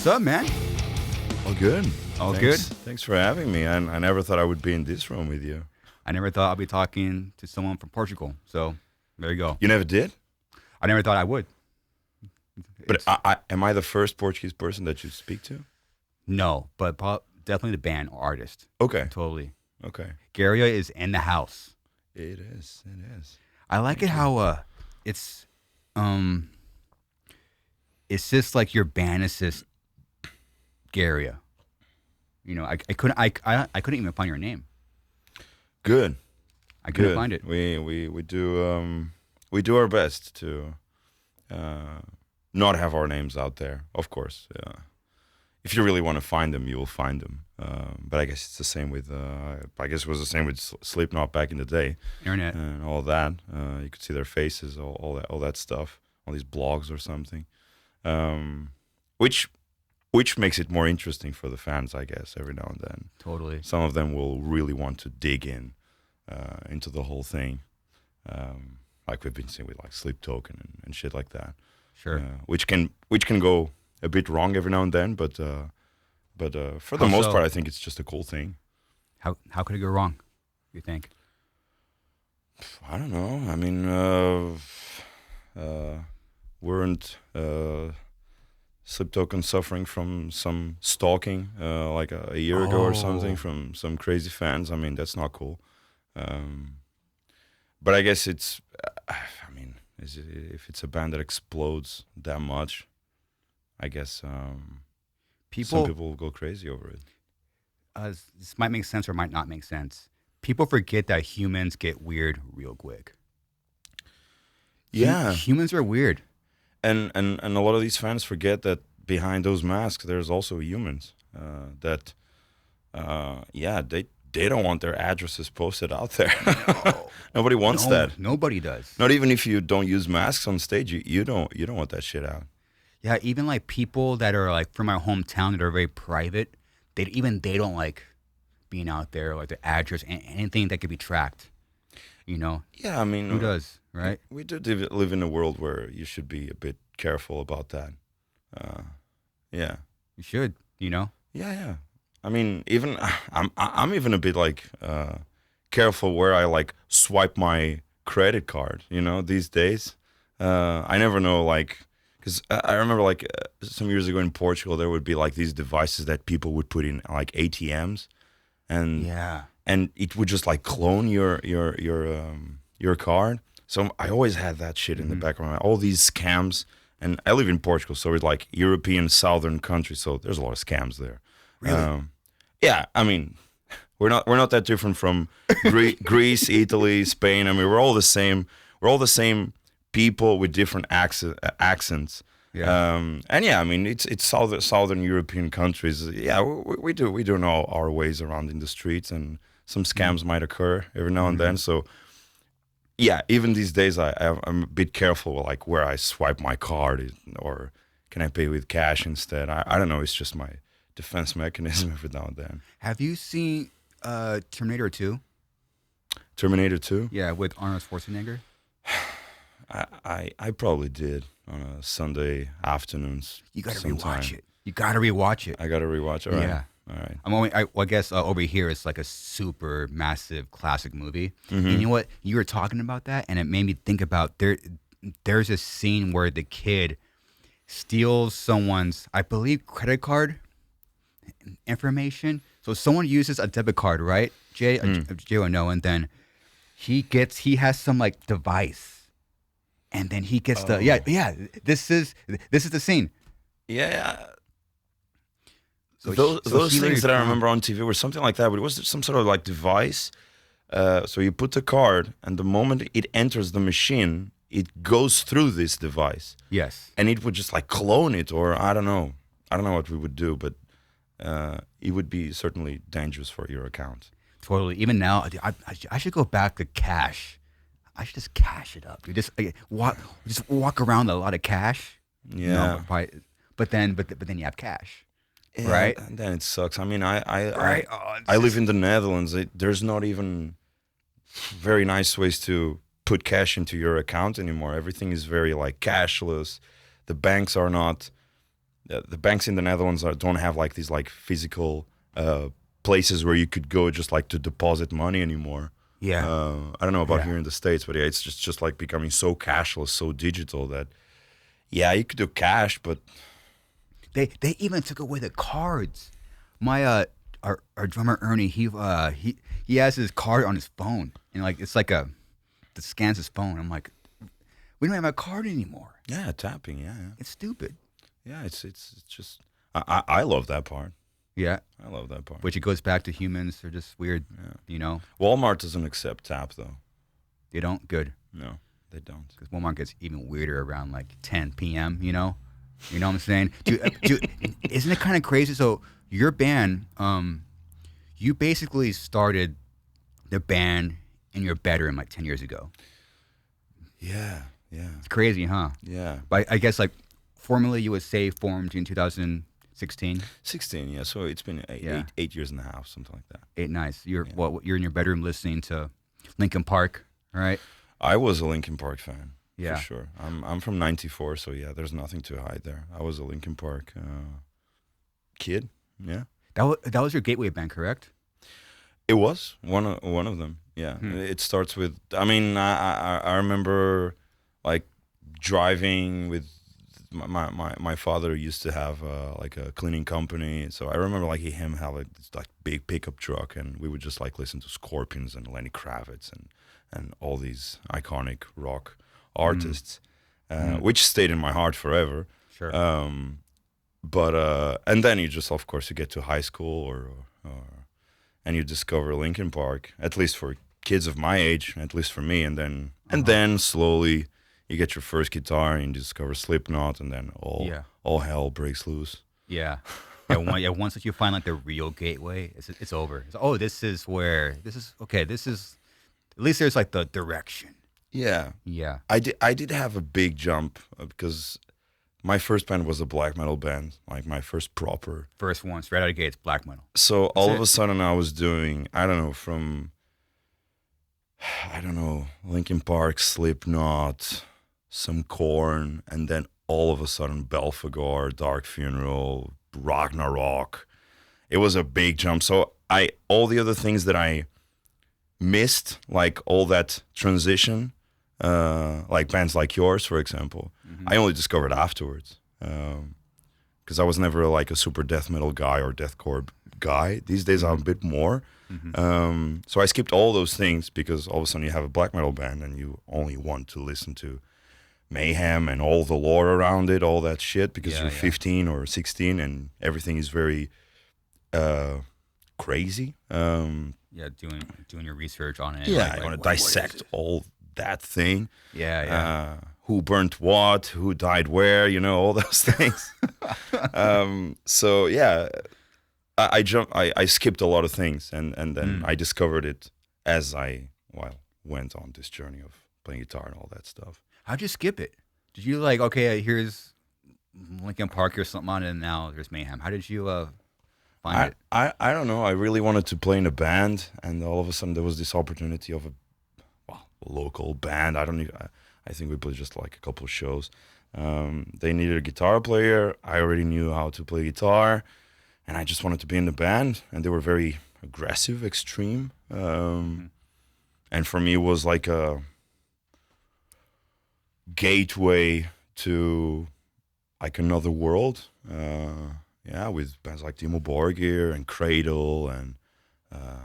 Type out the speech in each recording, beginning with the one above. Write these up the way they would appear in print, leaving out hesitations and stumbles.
What's up, man? All good. All Thanks. good? Thanks for having me. I never thought I would be in this room with you. I never thought I'd be talking to someone from Portugal. So there you go. You never did? I never thought I would. But am I the first Portuguese person that you speak to? No, but definitely the band or artist. Okay. Totally. Okay. Gaerea is in the house. It is. It is. I like it how it's just like your band is just Gaerea. You know, I couldn't even find your name. Good. I couldn't find it. We do our best to not have our names out there. Of course, if you really want to find them, you will find them. But I guess it's the same with. I guess it was the same with Slipknot back in the day. Internet and all that. You could see their faces, all that stuff, all these blogs or something, which makes it more interesting for the fans, I guess. Every now and then, totally. some of them will really want to dig in into the whole thing, like we've been seeing with like Sleep Token and shit like that. Sure. Which can go a bit wrong every now and then, but for the most part, I think it's just a cool thing. How could it go wrong, you think? I don't know. I mean, weren't Sleep Token suffering from some stalking like a year ago or something from some crazy fans? I mean, that's not cool. But I guess it's, I mean, if it's a band that explodes that much, I guess some people will go crazy over it. This might make sense or might not make sense. People forget that humans get weird real quick. Yeah. Humans are weird. And a lot of these fans forget that behind those masks, there's also humans they don't want their addresses posted out there. Nobody wants that. Nobody does. Not even if you don't use masks on stage, you don't want that shit out. Yeah, even like people that are like from our hometown that are very private, they don't like being out there, like their address, anything that could be tracked. You know? Yeah, I mean, who does, right? We do live in a world where you should be a bit careful about that. Yeah, you should. You know? Yeah. I mean, even I'm even a bit like careful where I like swipe my credit card. You know, these days, I never know like. Because I remember, like, some years ago in Portugal, there would be, like, these devices that people would put in, like, ATMs. And it would just, like, clone your card. So I always had that shit in the back of my mind. All these scams. And I live in Portugal, so it's, like, European southern country. So there's a lot of scams there. Really? Yeah, I mean, we're not that different from Greece, Italy, Spain. I mean, we're all the same. We're all the same people with different accents. Yeah. And yeah, I mean, it's southern European countries. Yeah, we do know our ways around in the streets, and some scams might occur every now and then. So yeah, even these days, I'm a bit careful, like where I swipe my card, or can I pay with cash instead? I don't know. It's just my defense mechanism every now and then. Have you seen Terminator 2? Terminator 2? Yeah, with Arnold Schwarzenegger. I probably did on a Sunday afternoons. You gotta rewatch it. You gotta rewatch it. I gotta rewatch it. All right. Yeah. All right. I guess over here it's like a super massive classic movie. Mm-hmm. And you know what? You were talking about that, and it made me think about there's a scene where the kid steals someone's, I believe, credit card information. So someone uses a debit card, right? Jay or no, and then he has some like device. And then he gets This is the scene. Yeah. So those things that I remember on TV were something like that, but it was some sort of like device. So you put the card, and the moment it enters the machine, it goes through this device. Yes. And it would just like clone it, or I don't know what we would do, but it would be certainly dangerous for your account. Totally. Even now, I should go back to cash. I should just cash it up. You just walk around with a lot of cash. Yeah. No, but then you have cash, yeah, right? And then it sucks. I mean, I I live in the Netherlands. There's not even very nice ways to put cash into your account anymore. Everything is very like cashless. The banks are not the banks in the Netherlands don't have like these like physical places where you could go just like to deposit money anymore. Yeah. I don't know about Yeah. here in the States, but yeah, it's just like becoming so cashless, so digital that yeah, you could do cash, but They even took away the cards. My our drummer Ernie, he has his card on his phone, and like it's like that scans his phone. I'm like, we don't have a card anymore. yeah, tapping, yeah, It's stupid. yeah. It's just I love that part. Yeah, I love that part. which it goes back to humans. They're just weird. You know, Walmart doesn't accept tap though. they don't good No, they don't. because Walmart gets even weirder around like 10 p.m. You know what I'm saying? Dude, isn't it kind of crazy? So your band, you basically started the band in your bedroom like 10 years ago. Yeah, yeah, It's crazy, huh? yeah. But I guess like formally you would say formed in 2016. 16, yeah. So it's been Yeah. 8 years and a half, something like that. Nice. You're in your bedroom listening to Linkin Park, right? I was a Linkin Park fan, Yeah. for sure. I'm from '94, so yeah, there's nothing to hide there. I was a Linkin Park kid. Yeah, That was your gateway band, correct? it was one of them. Yeah, it starts with. I mean, I remember like driving with my father used to have like a cleaning company, so I remember like him have like this like big pickup truck, and we would just like listen to Scorpions and Lenny Kravitz and all these iconic rock artists, which stayed in my heart forever. Sure. But and then you just of course you get to high school or and you discover Linkin Park, at least for kids of my age, at least for me, and then slowly you get your first guitar and you discover Slipknot, and then all hell breaks loose. Yeah. Once that you find like the real gateway, it's over. This is okay. This is at least there's like the direction. Yeah, Yeah. I did have a big jump because my first band was a black metal band, like my first proper. First one, straight out of the gates, black metal. So all of a sudden I was doing, I don't know, Linkin Park, Slipknot, some Korn, and then all of a sudden Belphegor, Dark Funeral, Ragnarok. It was a big jump. So all the other things that I missed, like all that transition, like bands like yours, for example, I only discovered afterwards. Because I was never like a super death metal guy or deathcore guy. These days I'm a bit more. So I skipped all those things because all of a sudden you have a black metal band and you only want to listen to Mayhem and all the lore around it, all that shit, because you're 15 or 16 and everything is very crazy. Doing your research on it. Yeah, I want to dissect all that thing. Yeah. Who burnt what, who died where, all those things. So yeah, I skipped a lot of things, and then I discovered it as I went on this journey of playing guitar and all that stuff. How'd you skip it? Did you like, okay, here's Linkin Park or something on it, and now there's Mayhem? How did you find it? I don't know. I really wanted to play in a band, and all of a sudden there was this opportunity of a local band. I think we played just like a couple of shows. They needed a guitar player. I already knew how to play guitar, and I just wanted to be in the band. And they were very aggressive, extreme. And for me, it was like a gateway to like another world. With bands like Timo Borgir and Cradle and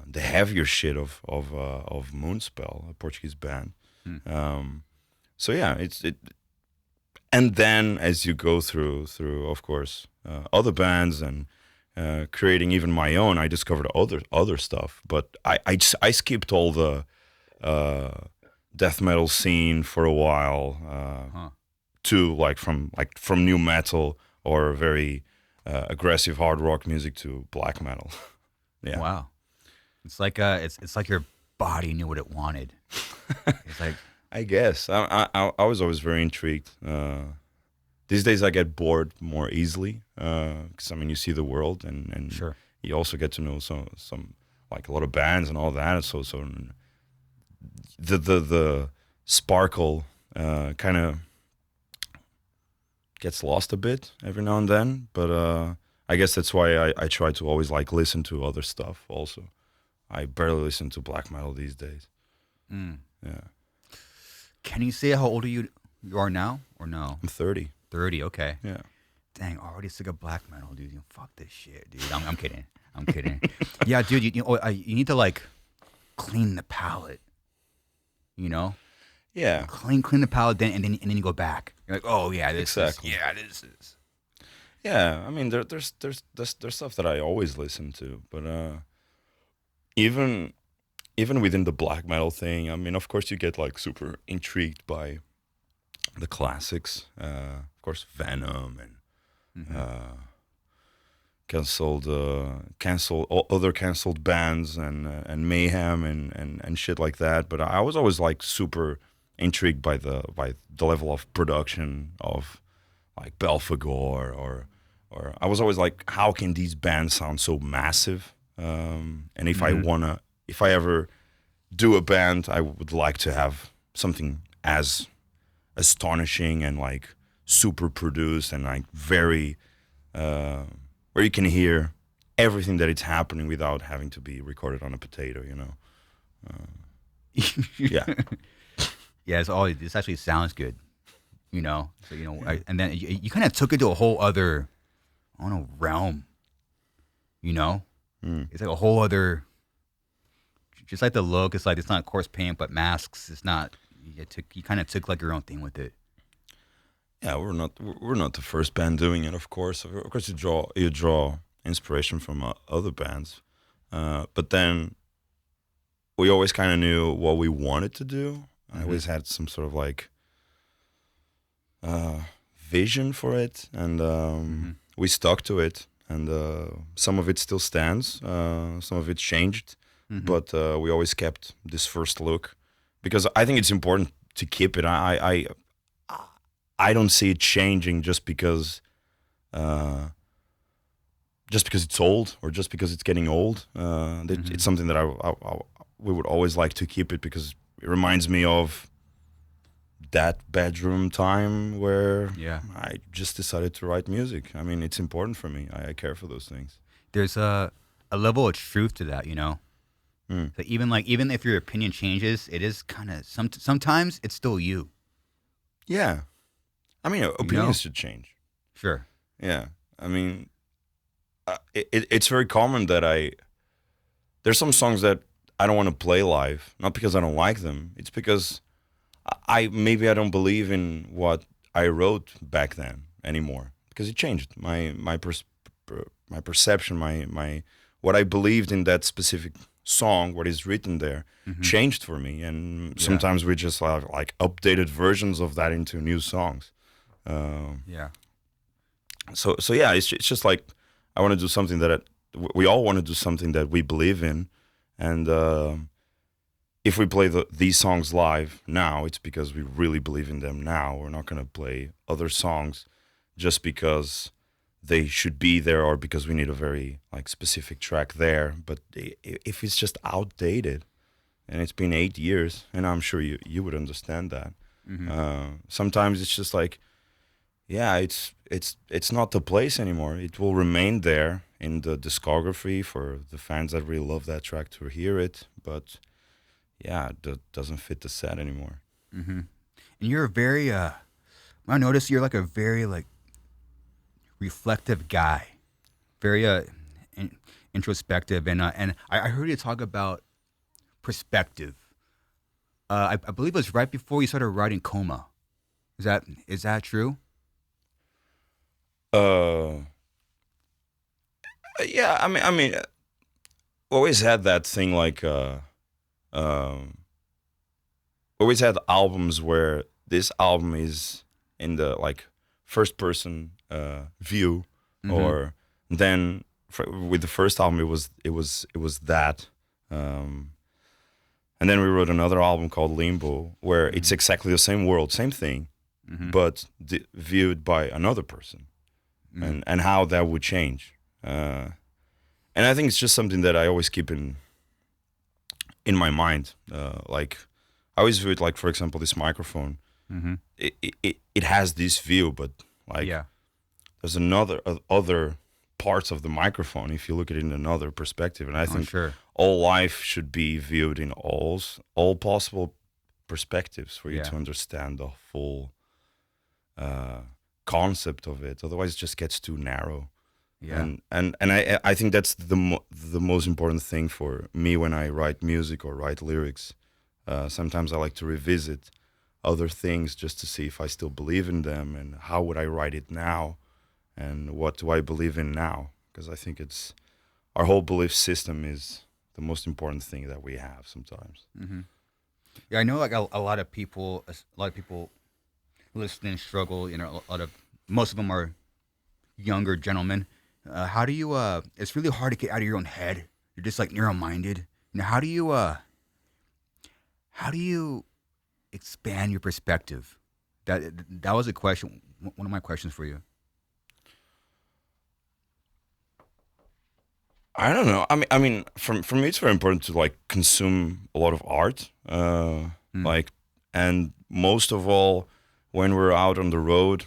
the heavier shit of Moonspell, a Portuguese band. So yeah, and then as you go through of course other bands and creating even my own, I discovered other stuff. But I skipped all the death metal scene for a while to from new metal or very aggressive hard rock music to black metal. Yeah. Wow. It's like it's like your body knew what it wanted. It's like, I guess I was always very intrigued. These days I get bored more easily because you see the world and sure. You also get to know some like a lot of bands and all that. So the sparkle kind of gets lost a bit every now and then. But I guess that's why I try to always like listen to other stuff. Also, I barely listen to black metal these days. Mm. Yeah, Can you say how old you are now or no? I'm 30. 30. Okay. Yeah. Dang, already sick of black metal, dude. Fuck this shit, dude. I'm kidding. I'm kidding. Yeah, dude. You need to like clean the palate. You know, Yeah. clean the palate, then and then you go back. You're like, oh yeah, this Exactly. this is. Yeah, I mean, there's stuff that I always listen to, but even within the black metal thing, I mean, of course, you get like super intrigued by the classics. Of course, Venom and canceled other canceled bands and Mayhem and shit like that. But I was always like super intrigued by the level of production of like Belphegor or I was always like, how can these bands sound so massive? And if if I ever do a band, I would like to have something as astonishing and like super produced and like very where you can hear everything that it's happening without having to be recorded on a potato, you know. Yeah. Yeah, this actually sounds good. You know, so and then you kind of took it to a whole other, I don't know, realm. You know, it's like a whole other. Just like the look, it's like it's not coarse paint, but masks. It's not. You kind of took like your own thing with it. Yeah, we're not the first band doing it. Of course, you draw inspiration from other bands, but then we always kind of knew what we wanted to do. I always had some sort of like vision for it, and we stuck to it. And some of it still stands, some of it changed, but we always kept this first look because I think it's important to keep it. I don't see it changing just because it's old or just because it's getting old. It's something that we would always like to keep it because it reminds me of that bedroom time where I just decided to write music. I mean, it's important for me. I care for those things. There's a level of truth to that, you know. So even if your opinion changes, it is kind of sometimes it's still you. Yeah, I mean, opinions should change. Sure. Yeah, I mean, it's very common that there's some songs that I don't want to play live, not because I don't like them. It's because I don't believe in what I wrote back then anymore because it changed my perception, my what I believed in that specific song, what is written there, changed for me, and sometimes we just have like updated versions of that into new songs. So yeah, it's just like I want to do something that we all want to do something that we believe in, and if we play these songs live now, it's because we really believe in them now. We're not going to play other songs just because they should be there or because we need a very like specific track there. But if it's just outdated, and it's been 8 years, and I'm sure you would understand that. Sometimes it's just like, yeah, it's not the place anymore. It will remain there in the discography for the fans that really love that track to hear it, but yeah, that doesn't fit the set anymore. And you're a very I noticed you're like a very like reflective guy, very introspective, and I heard you talk about perspective. I believe it was right before you started writing Coma. Is that true? Yeah, I mean, always had that thing like always had albums where this album is in the like first person view, or then with the first album it was that, and then we wrote another album called Limbo where it's exactly the same world, same thing, but viewed by another person, and how that would change. And I think it's just something that I always keep in my mind. Like I always view it like, for example, this microphone. It has this view, but Like Yeah. there's another other parts of the microphone if you look at it in another perspective. And I Oh, think sure. all life should be viewed in all possible perspectives for you Yeah. to understand the full uh, concept of it. Otherwise, it just gets too narrow. Yeah. And I think that's the most important thing for me when I write music or write lyrics. Sometimes I like to revisit other things just to see if I still believe in them and how would I write it now and what do I believe in now, because I think it's our whole belief system is the most important thing that we have sometimes. Hmm. Yeah, I know like a lot of people listening struggle. Most of them are younger gentlemen. How do you? It's really hard to get out of your own head. You're just like narrow-minded. How do you? How do you expand your perspective? That was a question. One of my questions for you. I don't know. I mean, for me, it's very important to like consume a lot of art, Mm. like, and most of all, when we're out on the road,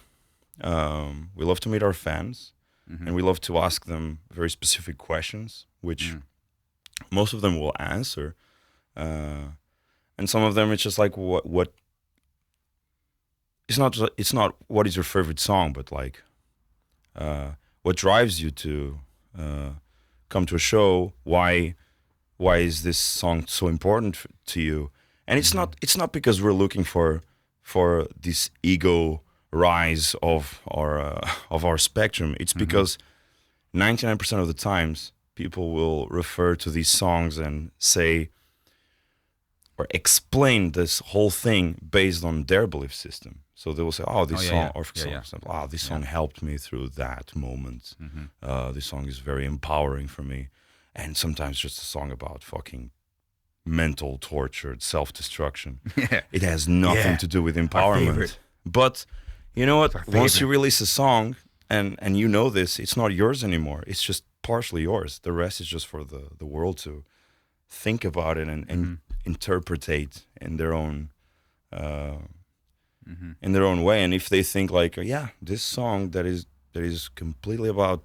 we love to meet our fans, Mm-hmm. and we love to ask them very specific questions, which Mm. most of them will answer, uh, and some of them it's just like what it's not what is your favorite song, but like what drives you to uh, come to a show, why is this song so important to you? And Mm-hmm. it's not because we're looking for this ego rise of our spectrum. It's Mm-hmm. because 99% of the times people will refer to these songs and say or explain this whole thing based on their belief system. So they will say, "Oh, Oh this yeah, song," yeah, or for yeah, yeah, example, "Oh, this yeah. song helped me through that moment. Mm-hmm. This song is very empowering for me." And sometimes just a song about fucking mental torture, self-destruction. Yeah, It has nothing yeah. to do with Our favorite. empowerment. But you know It's what? our Once you favorite. release a song and you know this, it's not yours anymore. It's just partially yours. The rest is just for the world to think about it and Mm-hmm. interpretate uh, Mm-hmm. in their own way. And if they think like, yeah, this song that is completely about,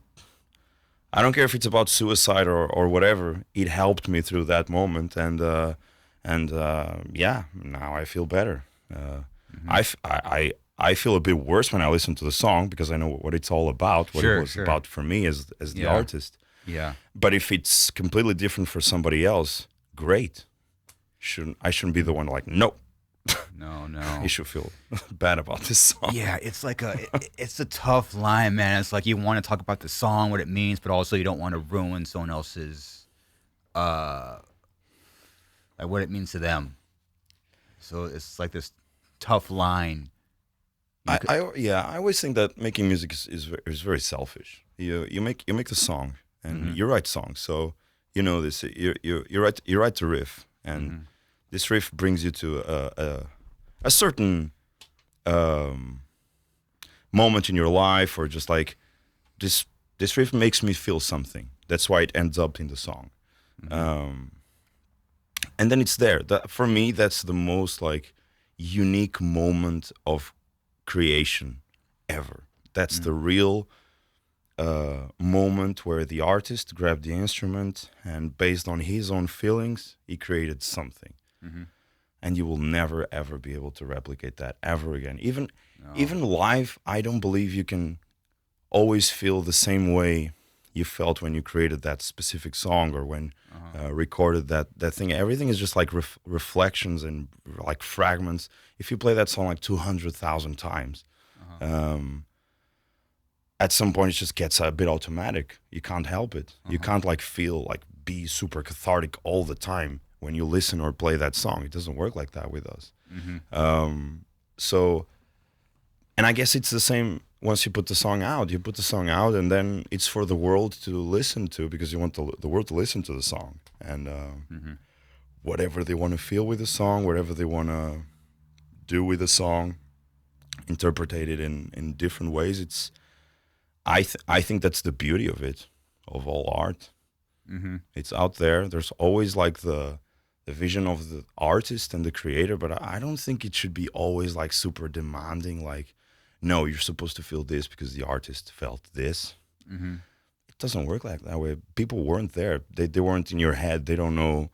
I don't care if it's about suicide or whatever, it helped me through that moment, and yeah, now I feel better. Mm-hmm. I feel a bit worse when I listen to the song because I know what it's all about, what it Sure, was sure. about for me as the Yeah, artist. yeah. But if it's completely different for somebody else, great. I shouldn't be the one like, no, No, you no. should feel bad about this song. Yeah, it's a tough line, man. It's like you want to talk about the song, what it means, but also you don't want to ruin someone else's uh like what it means to them. So it's like this tough line. You know, I always think that making music is very selfish. You make the song and mm-hmm, you write songs, so you know this. You write the riff, and mm-hmm, this riff brings you to a certain um, moment in your life, or just like this this riff makes me feel something. That's why it ends up in the song, mm-hmm, um, and then it's there. That for me, that's the most like unique moment of creation ever. That's the real moment where the artist grabbed the instrument and, based on his own feelings, he created something. mm-hmm. And you will never ever be able to replicate that ever again. Even No. even live, I don't believe you can always feel the same way you felt when you created that specific song or when Uh-huh. recorded that thing. Everything is just like reflections and like fragments. If you play that song like 200,000 times, Uh-huh. um, at some point it just gets a bit automatic. You can't help it. You Uh-huh. can't like feel like be super cathartic all the time when you listen or play that song. It doesn't work like that with us. Mm-hmm. So, and I guess it's the same once you put the song out. You put the song out, and then it's for the world to listen to because you want the world to listen to the song and Mm-hmm. whatever they want to feel with the song, whatever they want to do with the song, interpret it in different ways. I think that's the beauty of it, of all art. Mm-hmm. It's out there. There's always like the vision of the artist and the creator, but I don't think it should be always like super demanding. Like, no, you're supposed to feel this because the artist felt this. Mm-hmm. It doesn't work like that way. People weren't there. They weren't in your head. They don't know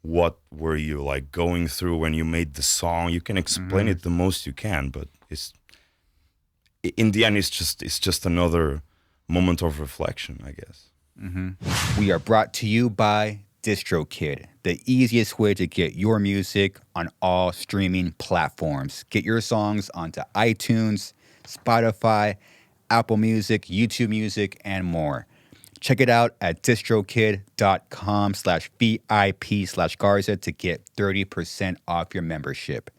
what were you like going through when you made the song. You can explain it the most you can, but it's in the end, it's just another moment of reflection, I guess. Mm-hmm. We are brought to you by DistroKid, the easiest way to get your music on all streaming platforms. Get your songs onto iTunes, Spotify, Apple Music, YouTube Music, and more. Check it out at distrokid.com/VIP/Garza to get 30% off your membership.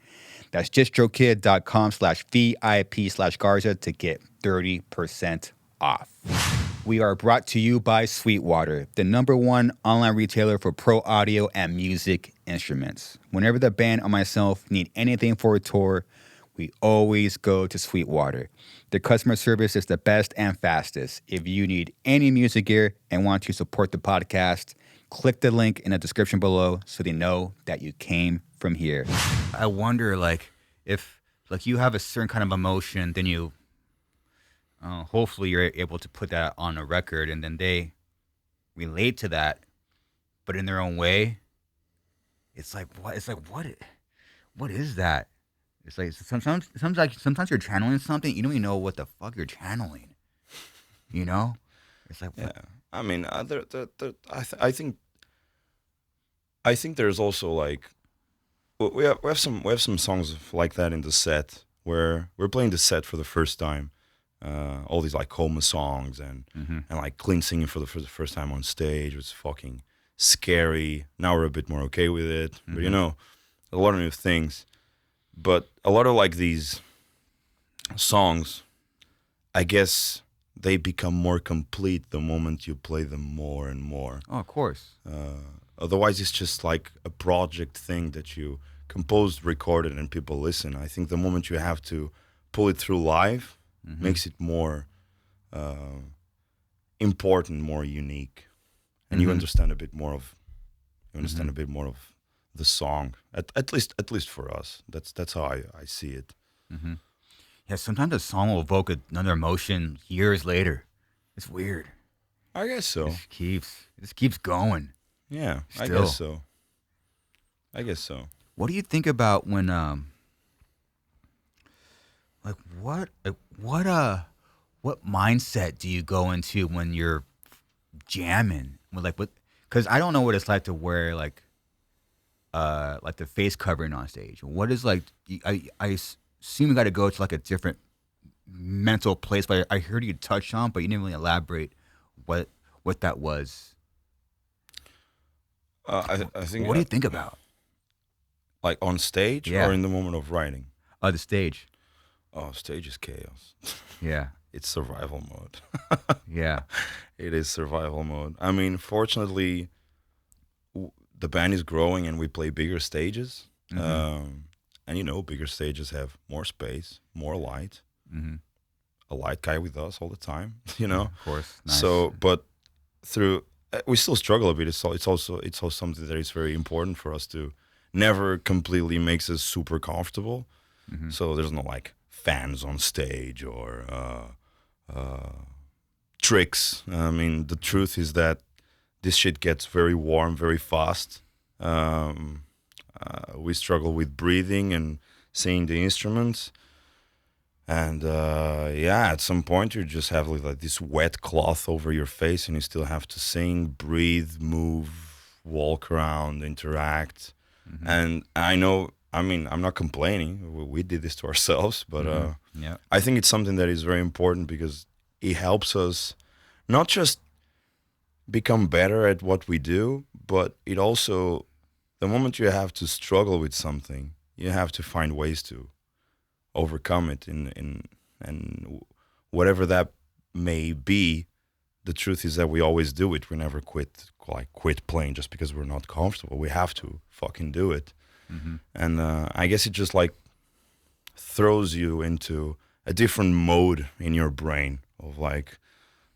That's distrokid.com/VIP/Garza to get 30% off. We are brought to you by Sweetwater, the #1 online retailer for pro audio and music instruments. Whenever the band or myself need anything for a tour, we always go to Sweetwater. Their customer service is the best and fastest. If you need any music gear and want to support the podcast, click the link in the description below so they know that you came from here. I wonder, like, if like you have a certain kind of emotion, then you hopefully you're able to put that on a record, and then they relate to that, but in their own way. It's like what? It's like what is that? It's like sometimes you're channeling something, you don't even know what the fuck you're channeling. You know? It's like yeah. I mean, I think there's also like we have some songs like that in the set where we're playing the set for the first time. All these like Coma songs and like clean singing for the first time on stage was fucking scary. Now we're a bit more okay with it, but you know, a lot of new things. But a lot of like these songs, I guess they become more complete the moment you play them more and more. Oh, of course. Otherwise, it's just like a project thing that you composed, recorded, and people listen. I think the moment you have to pull it through live makes it more important, more unique, and you understand a bit more of the song. At least for us, that's how I see it. Mm-hmm. Yeah, sometimes a song will evoke another emotion years later. It's weird. I guess so. It just keeps going. Yeah, Still. I guess so. What do you think about when what mindset do you go into when you're jamming? Because I don't know what it's like to wear like the face covering on stage. What is like? I assume you got to go to like a different mental place. But I heard you touch on, but you didn't really elaborate what that was. I think. What do you think about? Like on stage or in the moment of writing? The stage. Oh, stage is chaos. Yeah. It's survival mode. Yeah. It is survival mode. I mean, fortunately, the band is growing and we play bigger stages. And you know, bigger stages have more space, more light. A light guy with us all the time, you know? Of course. Nice. So, but we still struggle a bit. It's also something that is very important for us to never completely makes us super comfortable. So there's no like fans on stage or tricks. I mean, the truth is that this shit gets very warm very fast. We struggle with breathing and seeing the instruments. And at some point you just have like this wet cloth over your face and you still have to sing, breathe, move, walk around, interact. And I know, I mean, I'm not complaining. We did this to ourselves, but I think it's something that is very important because it helps us not just become better at what we do, but it also, the moment you have to struggle with something, you have to find ways to overcome it and whatever that may be. The truth is that we always do it. We never quit playing just because we're not comfortable. We have to fucking do it. And I guess it just like throws you into a different mode in your brain of like,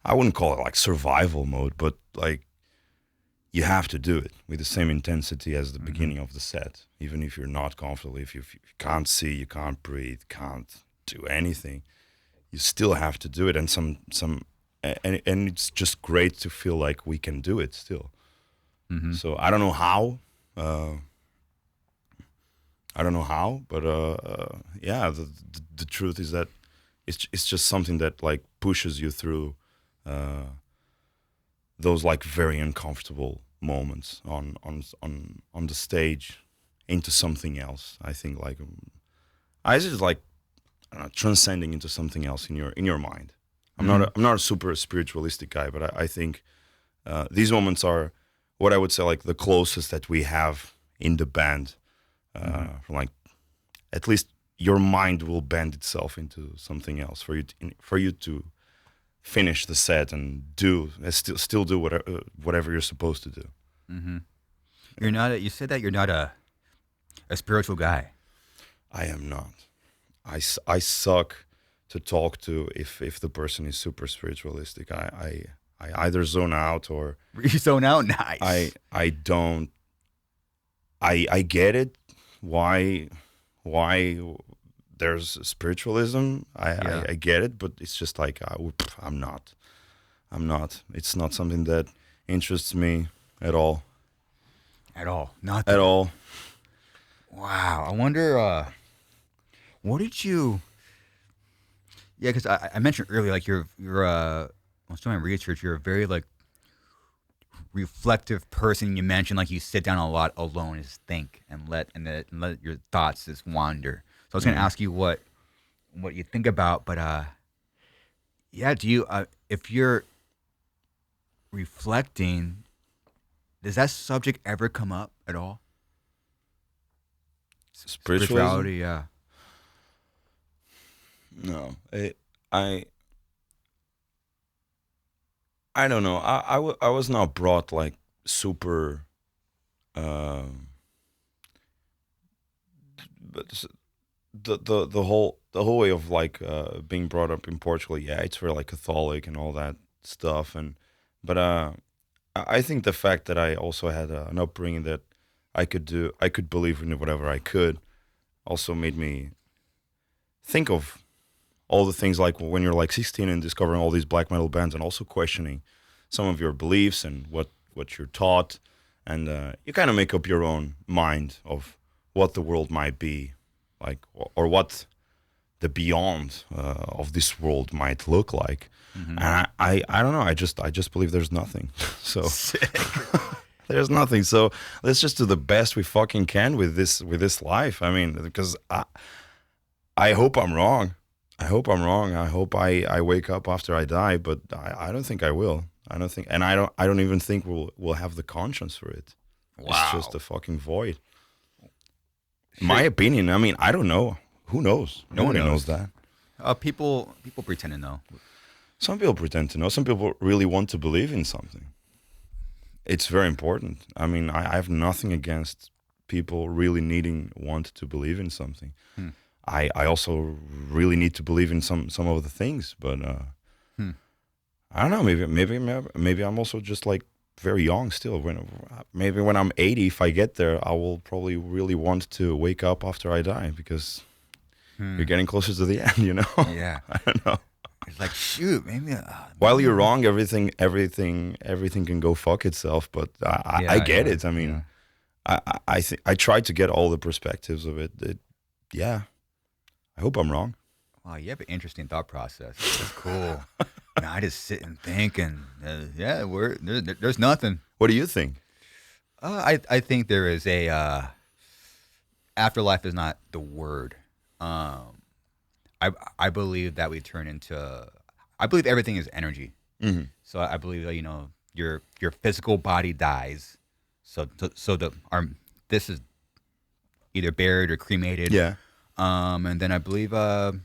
I wouldn't call it like survival mode, but like you have to do it with the same intensity as the beginning of the set. Even if you're not comfortable, if you can't see, you can't breathe, can't do anything, you still have to do it, and and it's just great to feel like we can do it still. Mm-hmm. So I don't know how. I don't know how, but yeah, the truth is that it's just something that like pushes you through those like very uncomfortable moments on the stage into something else. I think like I just like transcending into something else in your mind. I'm not a super spiritualistic guy, but I think these moments are what I would say like the closest that we have in the band. From like, at least your mind will bend itself into something else for you to finish the set and still do whatever you're supposed to do. Mm-hmm. You're not. You said that you're not a spiritual guy. I am not. I suck to talk to if the person is super spiritualistic. I either zone out or You zone out. Nice. I don't. I get it. Why there's spiritualism? I get it, but it's just like I'm not. It's not something that interests me at all. At all. Nothing. At all. Wow. I wonder. What did you? Yeah, because I mentioned earlier, like you're I was doing my research. You're a very like reflective person. You mentioned like you sit down a lot alone and just think and let your thoughts just wander. So I was gonna ask you what you think about, but yeah, do you if you're reflecting, does that subject ever come up at all? Spirituality, yeah. No, I don't know. I was not brought like super, but the whole way of like being brought up in Portugal. Yeah, it's very like Catholic and all that stuff. But I think the fact that I also had an upbringing that I could believe in whatever I could, also made me think of all the things like when you're like 16 and discovering all these black metal bands and also questioning some of your beliefs and what you're taught, and you kind of make up your own mind of what the world might be like, or what the beyond of this world might look like. Mm-hmm. And I don't know. I just believe there's nothing. So there's nothing. So let's just do the best we fucking can with this life. I mean, because I hope I'm wrong. I hope I'm wrong. I hope I wake up after I die, but I don't think I will. I don't think, and I don't even think we'll have the conscience for it. Wow. It's just a fucking void. In my opinion. I mean, I don't know. Who knows? Nobody knows that. People pretend to know. Some people pretend to know. Some people really want to believe in something. It's very important. I mean, I have nothing against people really want to believe in something. I also really need to believe in some of the things, but I don't know. Maybe I'm also just like very young still. Maybe when I'm 80, if I get there, I will probably really want to wake up after I die, because you're getting closer to the end. You know? Yeah. I don't know. It's like, shoot, maybe. While you're wrong, everything can go fuck itself. But I get it. I mean, I try to get all the perspectives of it. Yeah. I hope I'm wrong. Wow, you have an interesting thought process. That's cool. I just sit and think, and there's nothing. What do you think? I think there is a afterlife is not the word. I believe that we turn into. I believe everything is energy. Mm-hmm. So I believe that your physical body dies. So this is either buried or cremated. Yeah. And then I believe you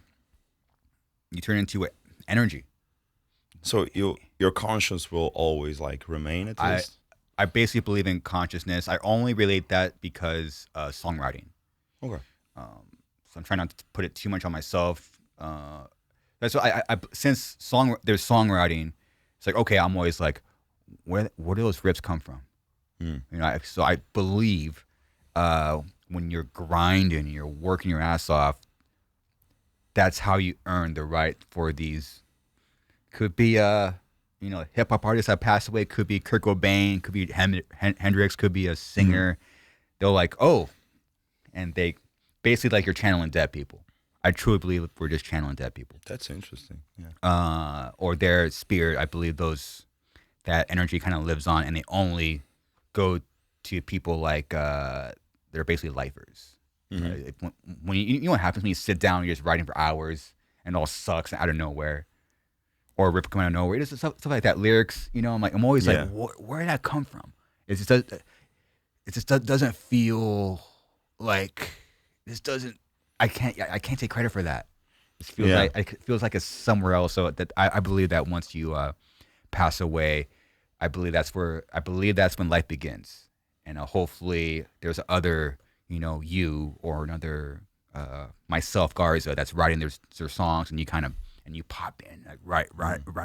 turn into energy. So your conscience will always like remain at least? I basically believe in consciousness. I only relate that because songwriting. Okay. So I'm trying not to put it too much on myself. That's why I since there's songwriting, it's like, okay, I'm always like, where do those riffs come from? So I believe when you're grinding, you're working your ass off, that's how you earn the right for these. Could be hip hop artists that passed away. Could be Kurt Cobain. Could be Hendrix. Could be a singer. They're like, oh, and they basically like you're channeling dead people. I truly believe we're just channeling dead people. That's interesting. Yeah. Or their spirit. I believe that energy kind of lives on, and they only go to people like they're basically lifers. When you know what happens when you sit down, and you're just writing for hours, and it all sucks out of nowhere, or rip coming out of nowhere. It's just stuff like that. Lyrics, I'm always like, where did that come from? It just doesn't feel like this doesn't. I can't take credit for that. It feels like it's somewhere else. So that I believe that once you pass away, I believe that's when life begins, and hopefully there's other you or another myself, Garza, that's writing their songs, and you pop in like right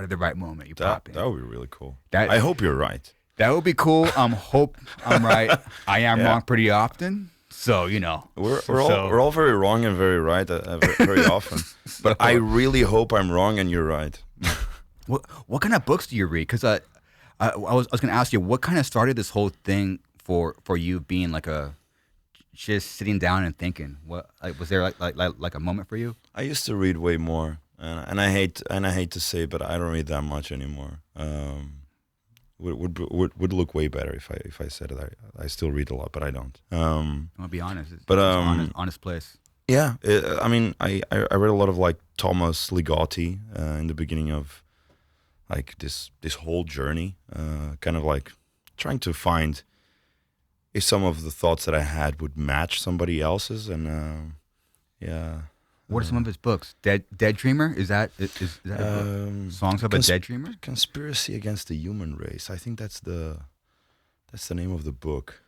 at the right moment. Pop in. That would be really cool. I hope you're right. That would be cool. Hope I'm right. I am wrong pretty often. So we're all very wrong and very right very often. But I really hope I'm wrong and you're right. What kind of books do you read? Because I was going to ask you, what kind of started this whole thing for you being like just sitting down and thinking? What was there like a moment for you? I used to read way more, and I hate to say, but I don't read that much anymore. Would look way better if I said it. I still read a lot, but I don't. I'll be honest. It's an honest place. Yeah, I read a lot of like Thomas Ligotti in the beginning of like this whole journey, kind of like trying to find if some of the thoughts that I had would match somebody else's, and yeah. What are some of his books? Dead Dreamer? Is that a book? Songs of a Dead Dreamer? Conspiracy Against the Human Race. I think that's the name of the book.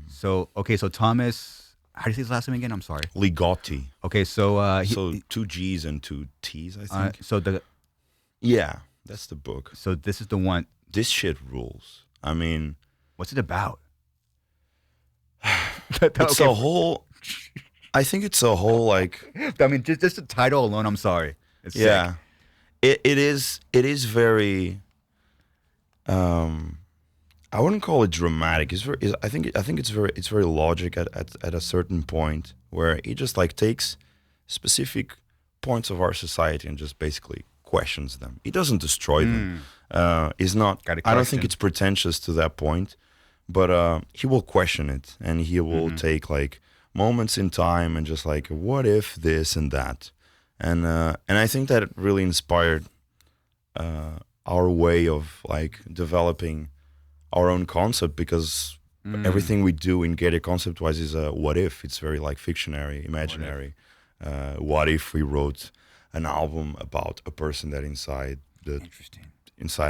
So Thomas, how do you say his last name again? I'm sorry. Ligotti. Okay, so so 2 G's and 2 T's, I think. Yeah, that's the book. So this is the one. This shit rules. I mean, what's it about? It's a whole. I think it's a whole like. I mean, just the title alone. I'm sorry. It's sick. It is very. I wouldn't call it dramatic. I think it's very logic at a certain point where it just like takes specific points of our society and just basically questions them. It doesn't destroy them. It's not. I don't think it's pretentious to that point, but he will question it, and he will take like moments in time and just like, what if this and that, and I think that it really inspired our way of like developing our own concept, because everything we do in Gaerea concept-wise is a what if. It's very like fictionary, imaginary. What if we wrote an album about a person that inside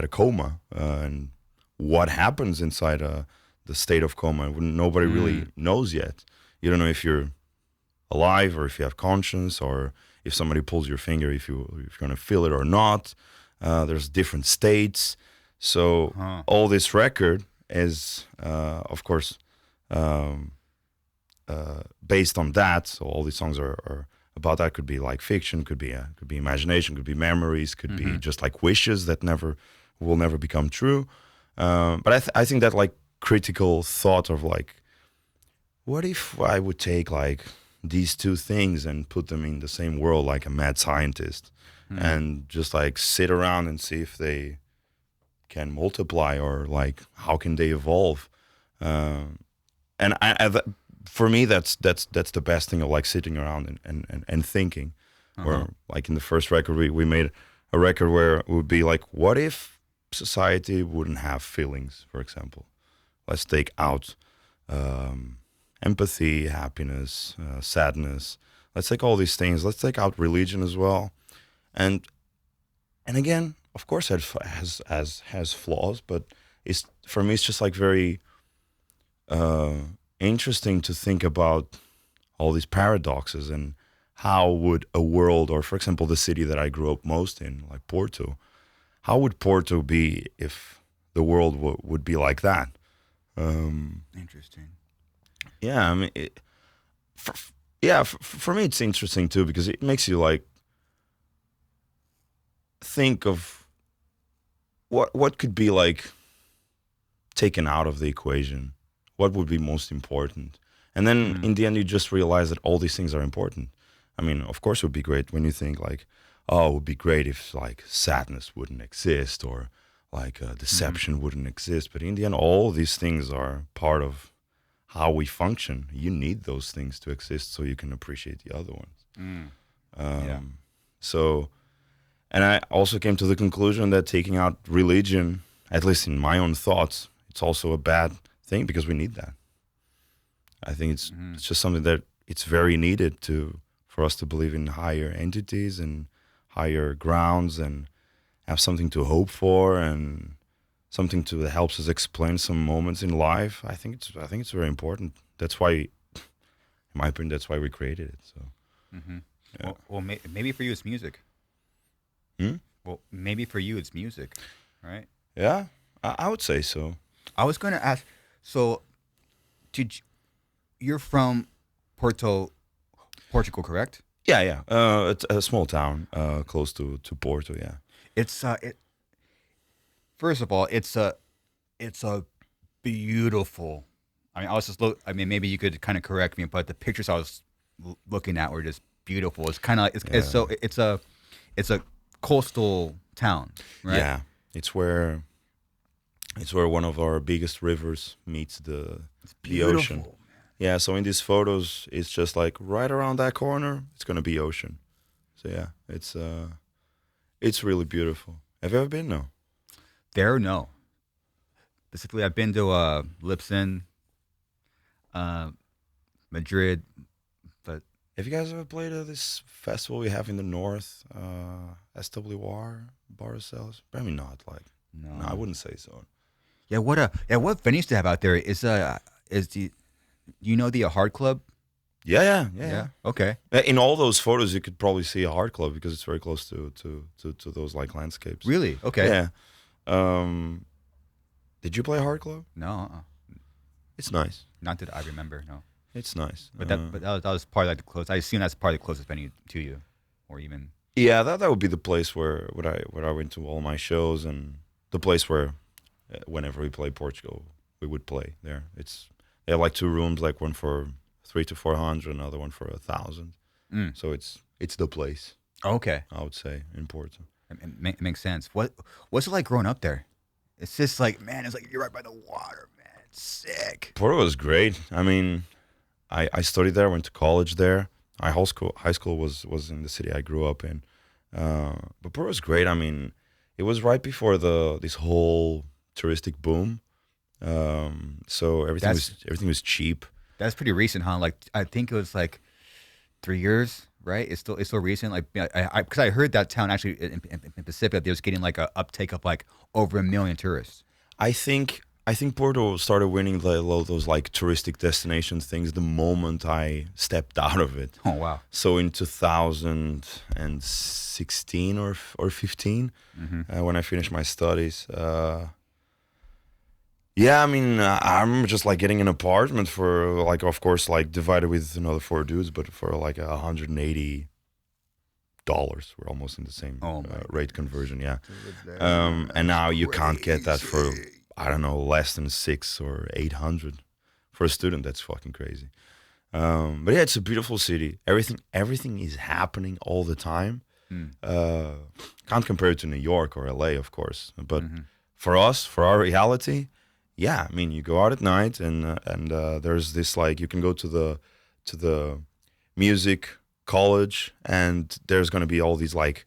a coma, and what happens inside the state of coma? Nobody really knows yet. You don't know if you're alive or if you have conscience, or if somebody pulls your finger, if you're gonna feel it or not. There's different states. So all this record is, of course, based on that. So all these songs are about that. Could be like fiction, could be imagination, could be memories, could be just like wishes that will never become true. But I think that like critical thought of like, what if I would take like these two things and put them in the same world like a mad scientist, and just like sit around and see if they can multiply, or like how can they evolve? And for me, that's the best thing of like sitting around and thinking. Or like in the first record, we made a record where it would be like, what if society wouldn't have feelings, for example? Let's take out empathy, happiness, sadness. Let's take all these things. Let's take out religion as well. And again, of course, it has flaws, but for me, it's just like very interesting to think about all these paradoxes, and how would a world, or for example, the city that I grew up most in, like Porto, how would Porto be if the world would be like that? Interesting. Yeah, I mean, for me, it's interesting too, because it makes you like think of what could be like taken out of the equation, what would be most important, and then in the end you just realize that all these things are important. I mean, of course, it would be great when you think like, oh, it would be great if like sadness wouldn't exist or like deception wouldn't exist. But in the end, all these things are part of how we function. You need those things to exist so you can appreciate the other ones. Yeah. So, and I also came to the conclusion that taking out religion, at least in my own thoughts, it's also a bad thing because we need that. I think it's just something that it's very needed for us to believe in higher entities and higher grounds and have something to hope for and something that helps us explain some moments in life. I think it's very important. That's why, in my opinion, that's why we created it. So, yeah. Well, maybe for you it's music. Well, maybe for you it's music, right? Yeah, I would say so. I was going to ask. So, you're from Porto, Portugal, correct? Yeah. It's a small town close to Porto. Yeah. It's First of all, it's a beautiful. I mean, I mean, maybe you could kind of correct me, but the pictures I was looking at were just beautiful. It's kind of it's a coastal town, right? Yeah, it's where one of our biggest rivers meets the ocean. Beautiful. Yeah, so in these photos, it's just like right around that corner, it's gonna be ocean. So yeah, it's really beautiful. Have you ever been? No. There, no. Specifically, I've been to Lipson, Madrid, but Have you guys ever played at this festival we have in the north, SWR, Barcells? Probably not. Like, no, I wouldn't say so. yeah, what venues to have out there is you know the Hard Club? Yeah. Okay. In all those photos, you could probably see a hard club because it's very close to those like landscapes. Really? Okay. Yeah. Did you play hard club? No, It's nice. not that I remember. No. It's nice. But that was part of like the close. I assume that's part of the closest venue to you, or even. Yeah, that would be the place where I went to all my shows and the place where whenever we play Portugal, we would play there. They have like two rooms, like one for 300 to 400, another one for 1,000. So it's the place. Okay. I would say in Porto. It makes sense. What's it like growing up there? It's just like, man, it's like you're right by the water, man. It's sick. Porto was great. I mean, I studied there, went to college there. My high school was in the city I grew up in. But Porto was great. I mean, it was right before this whole touristic boom. So everything was cheap. That's pretty recent, huh? Like I think it was like 3 years, right? It's still recent. Like because I heard that town actually in Pacific, they was getting like a uptake of like over 1 million tourists. I think Porto started winning those like touristic destination things the moment I stepped out of it. Oh wow! So in 2016 or 15, when I finished my studies. Yeah, I mean, I remember just like getting an apartment for like, of course, like divided with another 4 dudes, but for like $180. We're almost in the same rate conversion, yeah. And now you can't get that for, I don't know, less than 600 or 800 for a student. That's fucking crazy. But yeah, it's a beautiful city. Everything is happening all the time. Can't compare it to New York or LA, of course, but for us, for our reality. Yeah, I mean, you go out at night and there's this like you can go to the music college and there's gonna be all these like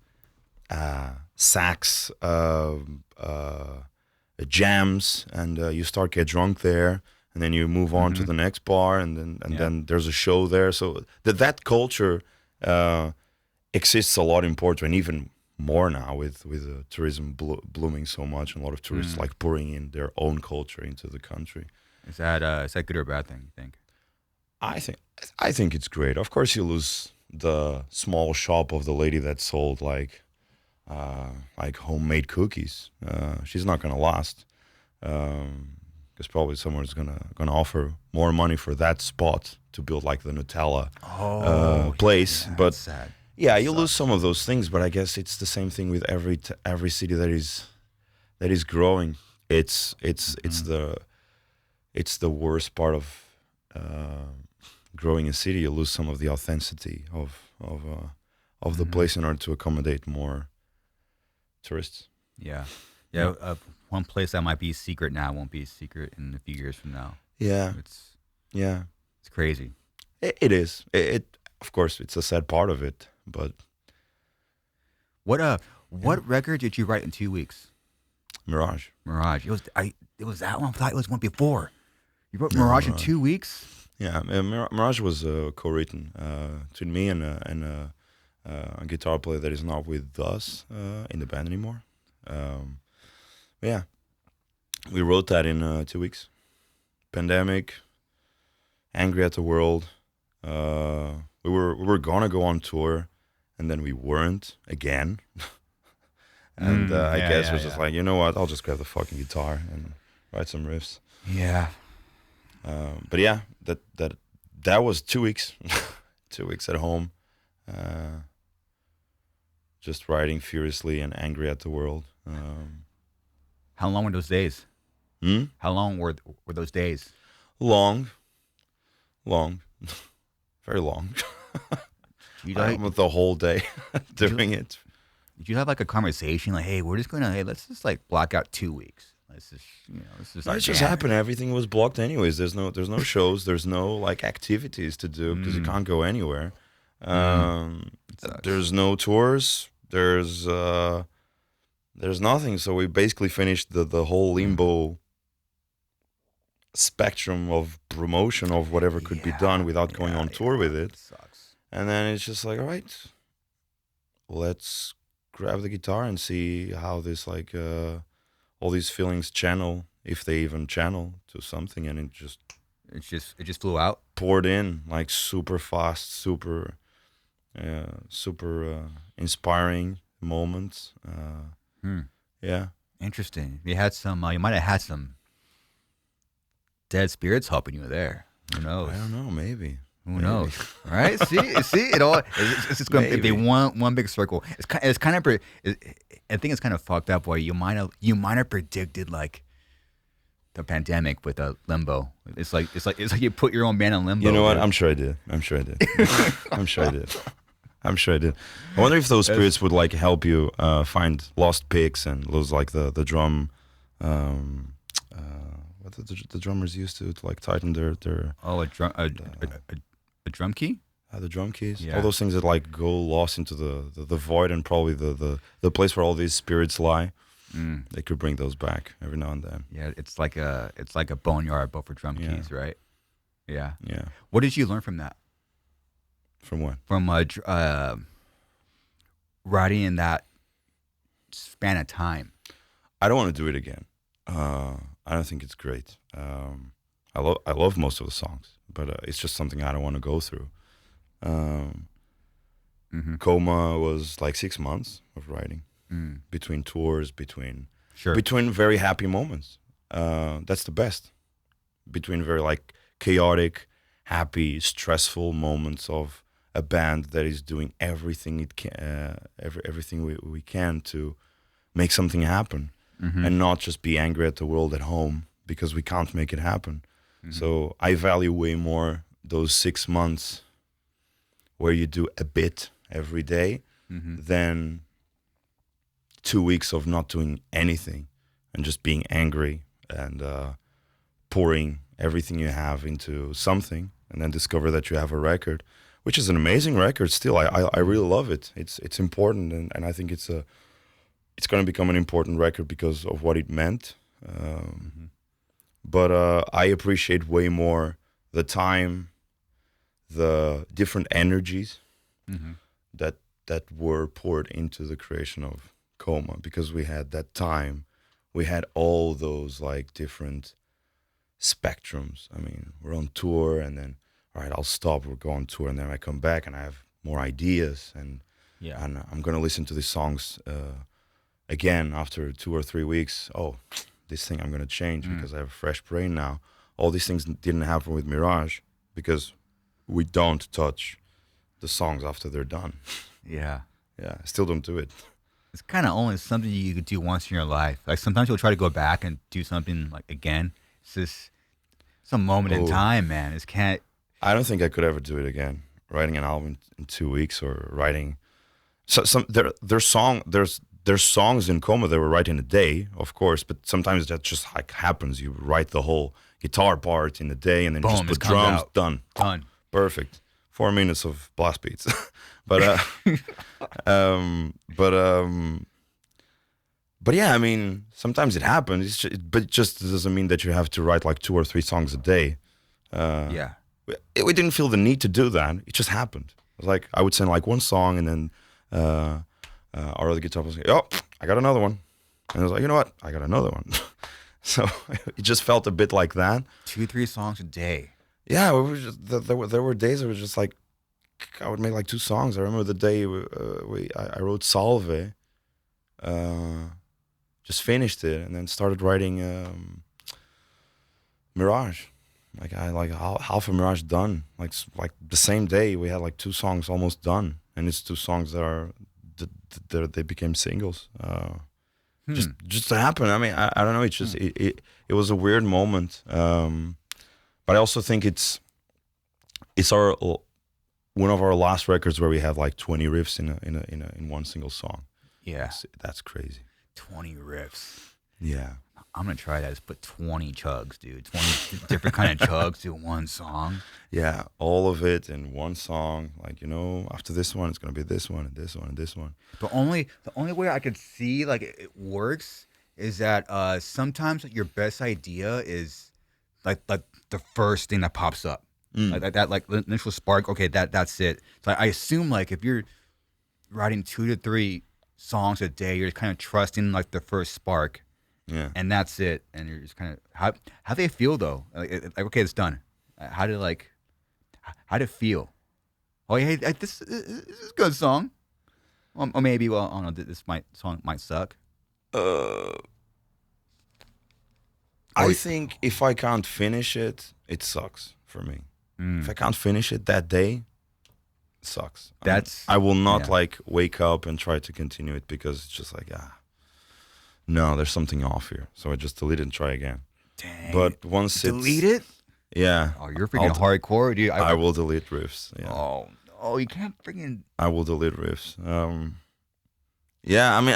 sax jams and you start get drunk there and then you move on to the next bar and then there's a show there. So that culture exists a lot in Porto and even more now with tourism blooming so much and a lot of tourists like pouring in their own culture into the country. Is that good or a bad thing, you think? I think it's great. Of course, you lose the small shop of the lady that sold like homemade cookies. She's not gonna last because probably someone's gonna offer more money for that spot to build like the Nutella place. Yeah, but sad. Yeah, you lose some of those things, but I guess it's the same thing with every city that is growing. It's the worst part of growing a city. You lose some of the authenticity of the place in order to accommodate more tourists. Yeah. Yeah. One place that might be secret now won't be secret in a few years from now. Yeah, It's yeah, crazy. it is. It of course it's a sad part of it, but What record did you write in 2 weeks? Mirage. Mirage. It was that one. I thought it was one before. You wrote No, Mirage in Mirage. 2 weeks? Yeah, Mirage was co-written between me and a guitar player that is not with us in the band anymore. Yeah, we wrote that in 2 weeks. Pandemic, angry at the world. We were gonna go on tour, and then we weren't again. And I guess we're just like, you know what? I'll just grab the fucking guitar and write some riffs. Yeah. But yeah, that was 2 weeks. 2 weeks at home, just writing furiously and angry at the world. How long were those days? How long were those days? Long, very long. With the whole day doing it. Did you have like a conversation like, hey, let's just like block out 2 weeks. Let's just It just happened. Everything was blocked anyways. There's no shows. There's no like activities to do because you can't go anywhere. There's no tours. There's nothing. So we basically finished the whole limbo spectrum of promotion of whatever could be done without going on tour with it. Sucks. And then it's just like, all right, let's grab the guitar and see how this like all these feelings channel, if they even channel to something. And it just flew out, poured in like super fast, super inspiring moments. Yeah, interesting. You had some. You might have had some dead spirits helping you there. Who knows? I don't know. Maybe. Who knows? Right? See it all. It's just going to be one big circle. It's kind of. I think it's kind of fucked up. Where you might have predicted like the pandemic with a limbo. It's like you put your own band in limbo. You know what? I'm sure I did. I'm sure I did. I wonder if those spirits would like help you find lost picks and lose like the drum. What the drummers used to like tighten their a drum key. The drum keys. Yeah. All those things that like go lost into the void and probably the place where all these spirits lie. They could bring those back every now and then. Yeah, it's like a boneyard, but for drum keys, right? Yeah. Yeah. What did you learn from that? From what? From writing in that span of time. I don't want to do it again. I don't think it's great. I love most of the songs, but it's just something I don't want to go through. Coma was like 6 months of writing between tours, between very happy moments. That's the best. Between very like chaotic, happy, stressful moments of a band that is doing everything it can, everything we can to make something happen, and not just be angry at the world at home because we can't make it happen. So I value way more those 6 months where you do a bit every day than 2 weeks of not doing anything and just being angry and pouring everything you have into something, and then discover that you have a record, which is an amazing record still. I really love it. It's important, and I think it's going to become an important record because of what it meant. But I appreciate way more the time, the different energies that were poured into the creation of Coma, because we had that time, we had all those like different spectrums. I mean, we're on tour, and then all right, I'll stop, we'll go on tour, and then I come back and I have more ideas, and I'm gonna listen to these songs again after 2 or 3 weeks. Oh, this thing I'm gonna change because I have a fresh brain now. All these things didn't happen with Mirage because we don't touch the songs after they're done. Yeah. Yeah, I still don't do it. It's kind of only something you could do once in your life. Like sometimes you'll try to go back and do something like again. It's just some moment in Oh. time, man. It's can't. I don't think I could ever do it again. Writing an album in 2 weeks or writing there's songs in Coma that were writing a day, of course, but sometimes that just like happens. You write the whole guitar part in a day and then Boom, just it put comes drums, out. done. Perfect. 4 minutes of blast beats. but but yeah, I mean, sometimes it happens. But it just doesn't mean that you have to write like 2 or 3 songs a day. Yeah. We didn't feel the need to do that. It just happened. It was like I would send like one song, and then our other guitar was like, "Oh, I got another one," and I was like, "You know what? I got another one." So it just felt a bit like that. 2-3 songs a day. Yeah, we were just, there were days it was just like I would make like 2 songs. I remember the day I wrote Salve, just finished it, and then started writing Mirage. Like I like half of Mirage done. Like the same day we had like 2 songs almost done, and it's 2 songs that are they became singles. Just to happen. I mean, I don't know. It's just it was a weird moment. But I also think it's our one of our last records where we have like 20 riffs in one single song. Yeah. That's crazy. 20 riffs. Yeah. I'm gonna try that. Just put 20 chugs, dude. 20 different kind of chugs to one song. Yeah, all of it in one song. Like, you know, after this one, it's gonna be this one and this one and this one. The only way I could see like it works is that sometimes your best idea is like the first thing that pops up, like that, like the initial spark. Okay, that's it. So I assume like if you're writing 2 to 3 songs a day, you're kind of trusting like the first spark. Yeah. And that's it. And you're just kind of how they feel though. Like okay, it's done. How did it feel? Oh yeah, hey, this is a good song. Or maybe I don't know. This song might suck. I think if I can't finish it, it sucks for me. If I can't finish it that day, it sucks. I will not like wake up and try to continue it because it's just like no, there's something off here. So I just delete it and try again. Dang. But once delete it? Yeah. Oh, you're freaking hardcore, dude. I will delete riffs. Yeah. Oh, you can't freaking. I will delete riffs. Yeah, I mean,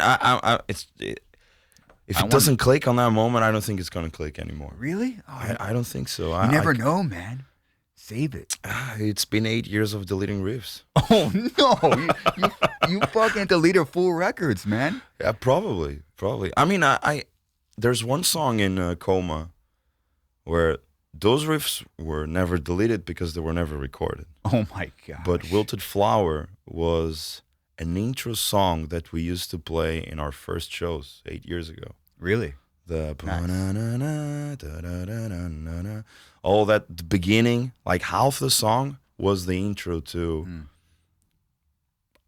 if it doesn't click on that moment, I don't think it's gonna click anymore. Really? Oh, I don't think so. You never know, man. Save it. It's been 8 years of deleting riffs. Oh no, you fucking deleted full records, man. Yeah, probably. I mean, I there's one song in Coma where those riffs were never deleted because they were never recorded. Oh my god. But Wilted Flower was an intro song that we used to play in our first shows 8 years ago. Really? The all that the beginning, like half the song was the intro to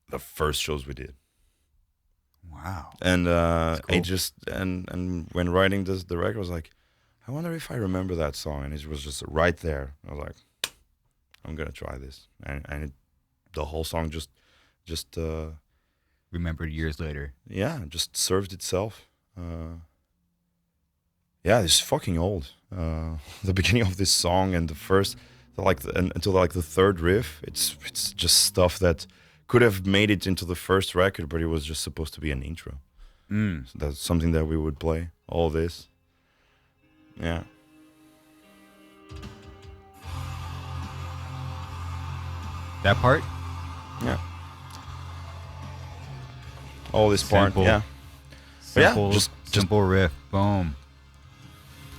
the first shows we did. Wow. And cool. it just and when writing the record, I was like, I wonder if I remember that song, and it was just right there. I was like, I'm gonna try this, and the whole song just remembered years later. Yeah, just served itself. Yeah, it's fucking old. The beginning of this song and the first, until the third riff, it's just stuff that could have made it into the first record, but it was just supposed to be an intro. So that's something that we would play. All this, yeah. That part? Yeah. All this part, yeah. Simple, yeah, just simple riff. Boom.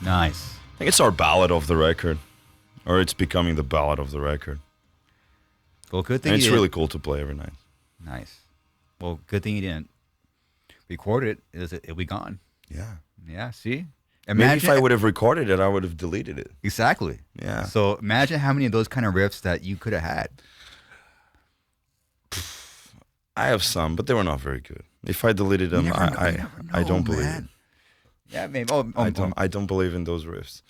Nice. I think it's our ballad of the record, or it's becoming the ballad of the record. Well, good thing and it's really cool to play every night. Nice. Well, good thing you didn't record it. It'll be gone. Yeah. Yeah. See. Maybe if I would have recorded it, I would have deleted it. Exactly. Yeah. So imagine how many of those kind of riffs that you could have had. I have some, but they were not very good. If I deleted them, I don't believe it. Yeah, maybe. I don't believe in those riffs.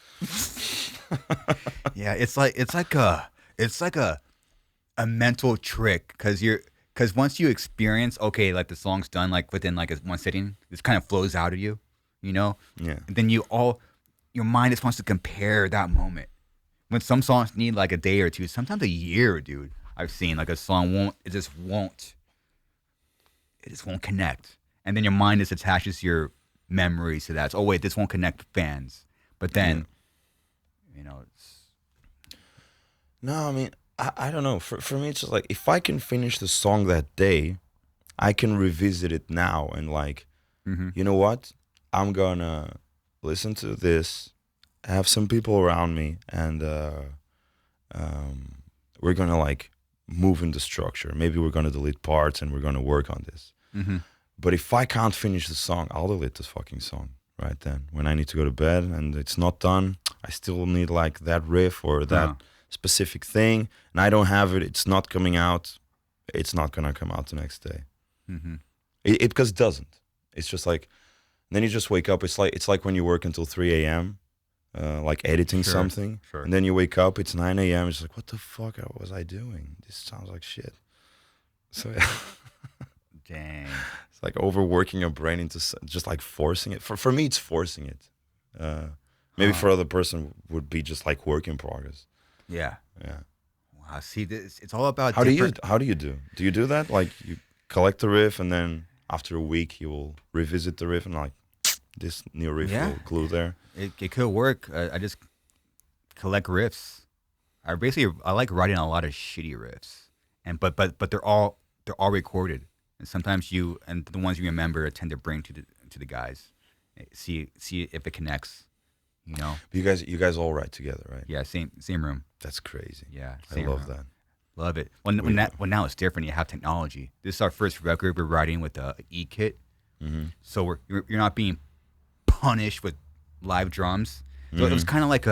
Yeah, it's like a mental trick because Because once you experience, okay, like the song's done, like within like one sitting, this kind of flows out of you, you know. Yeah. And then your mind just wants to compare that moment. When some songs need like a day or two, sometimes a year, dude. I've seen like a song it just won't connect, and then your mind just attaches your memories to that. So, oh wait, this won't connect with fans, but then, it's No, I mean, I don't know. For me, it's just like if I can finish the song that day, I can revisit it now and like, you know what? I'm gonna listen to this, have some people around me, and we're gonna like move in the structure. Maybe we're gonna delete parts and we're gonna work on this. But if I can't finish the song, I'll delete the fucking song right then. When I need to go to bed and it's not done, I still need like that riff or that specific thing, and I don't have it. It's not coming out. It's not gonna come out the next day. It because it doesn't. It's just like then you just wake up. It's like when you work until 3 a.m. Like editing something, and then you wake up. It's 9 a.m. It's like, what the fuck was I doing? This sounds like shit. So yeah. Dang. It's like overworking your brain into just like forcing it. For me, it's forcing it. Maybe for other person would be just like work in progress. Yeah. Yeah. Wow. See, this it's all about How do you do? Do you do that? Like you collect the riff and then after a week you will revisit the riff and like this new riff will glue there. It could work. I just collect riffs. I like writing a lot of shitty riffs, and but they're all recorded, and sometimes the ones you remember tend to bring to the guys, see if it connects, you know. But you guys all write together, right? Yeah, same room. That's crazy. Yeah, I love that. Love it. When now it's different. You have technology. This is our first record we're writing with a E kit, so you're not being punished with live drums. So it was kind of like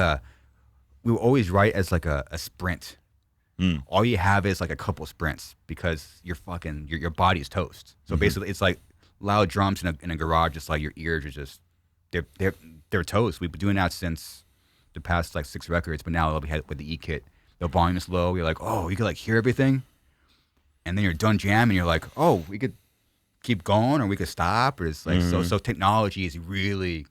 we would always write as like a sprint. All you have is like a couple sprints because your body's toast. So basically it's like loud drums in a garage, just like your ears are just they're toast. We've been doing that since the past like 6 records, but now we had with the E kit, the volume is low. You're like, oh, you could like hear everything, and then you're done jamming. You're like, oh, we could keep going or we could stop. Or it's like so technology is really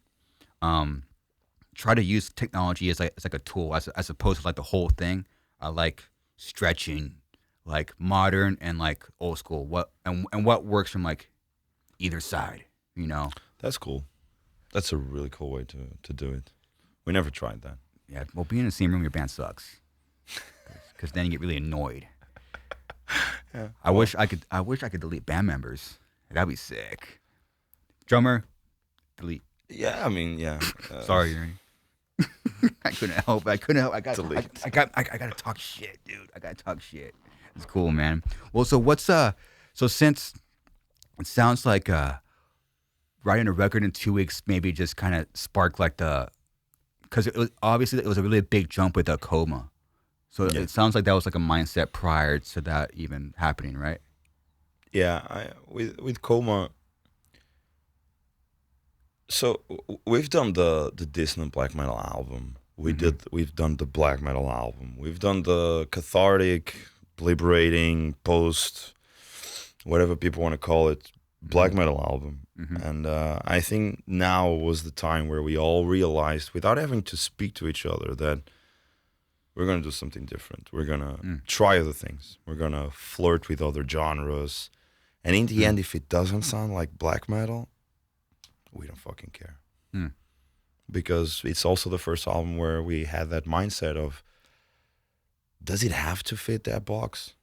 try to use technology as like a tool as opposed to like the whole thing. I like stretching like modern and like old school. What works from like either side, you know? That's cool. That's a really cool way to do it. We never tried that. Yeah, well, being in the same room, your band sucks. Because then you get really annoyed. Yeah. I wish I could delete band members. That'd be sick. Drummer, delete. Yeah, I mean, yeah. Sorry, Ernie. I couldn't help. I gotta talk shit, dude. I gotta talk shit. It's cool, man. Well, so what's so since it sounds like writing a record in 2 weeks maybe just kind of sparked like because it was a really big jump with Coma. So it sounds like that was like a mindset prior to that even happening, right? Yeah, with Coma. So we've done the dissonant black metal album. We've done the black metal album. We've done the cathartic, liberating, post, whatever people want to call it, black metal album. And I think now was the time where we all realized, without having to speak to each other, that we're gonna do something different. We're gonna try other things. We're gonna flirt with other genres. And in the end, if it doesn't sound like black metal, we don't fucking care. Because it's also the first album where we had that mindset of, does it have to fit that box?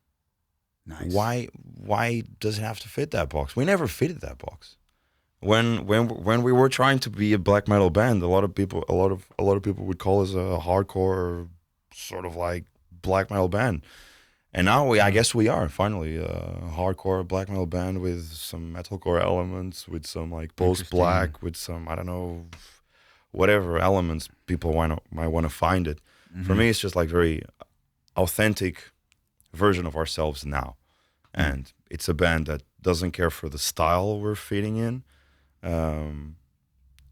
Nice. Why does it have to fit that box? We never fitted that box. When we were trying to be a black metal band, a lot of people would call us a hardcore sort of like black metal band. And now I guess we are finally a hardcore black metal band with some metalcore elements, with some like post-black, with some, I don't know, whatever elements people might want to find it. For me, it's just like very authentic version of ourselves now. And it's a band that doesn't care for the style we're fitting in.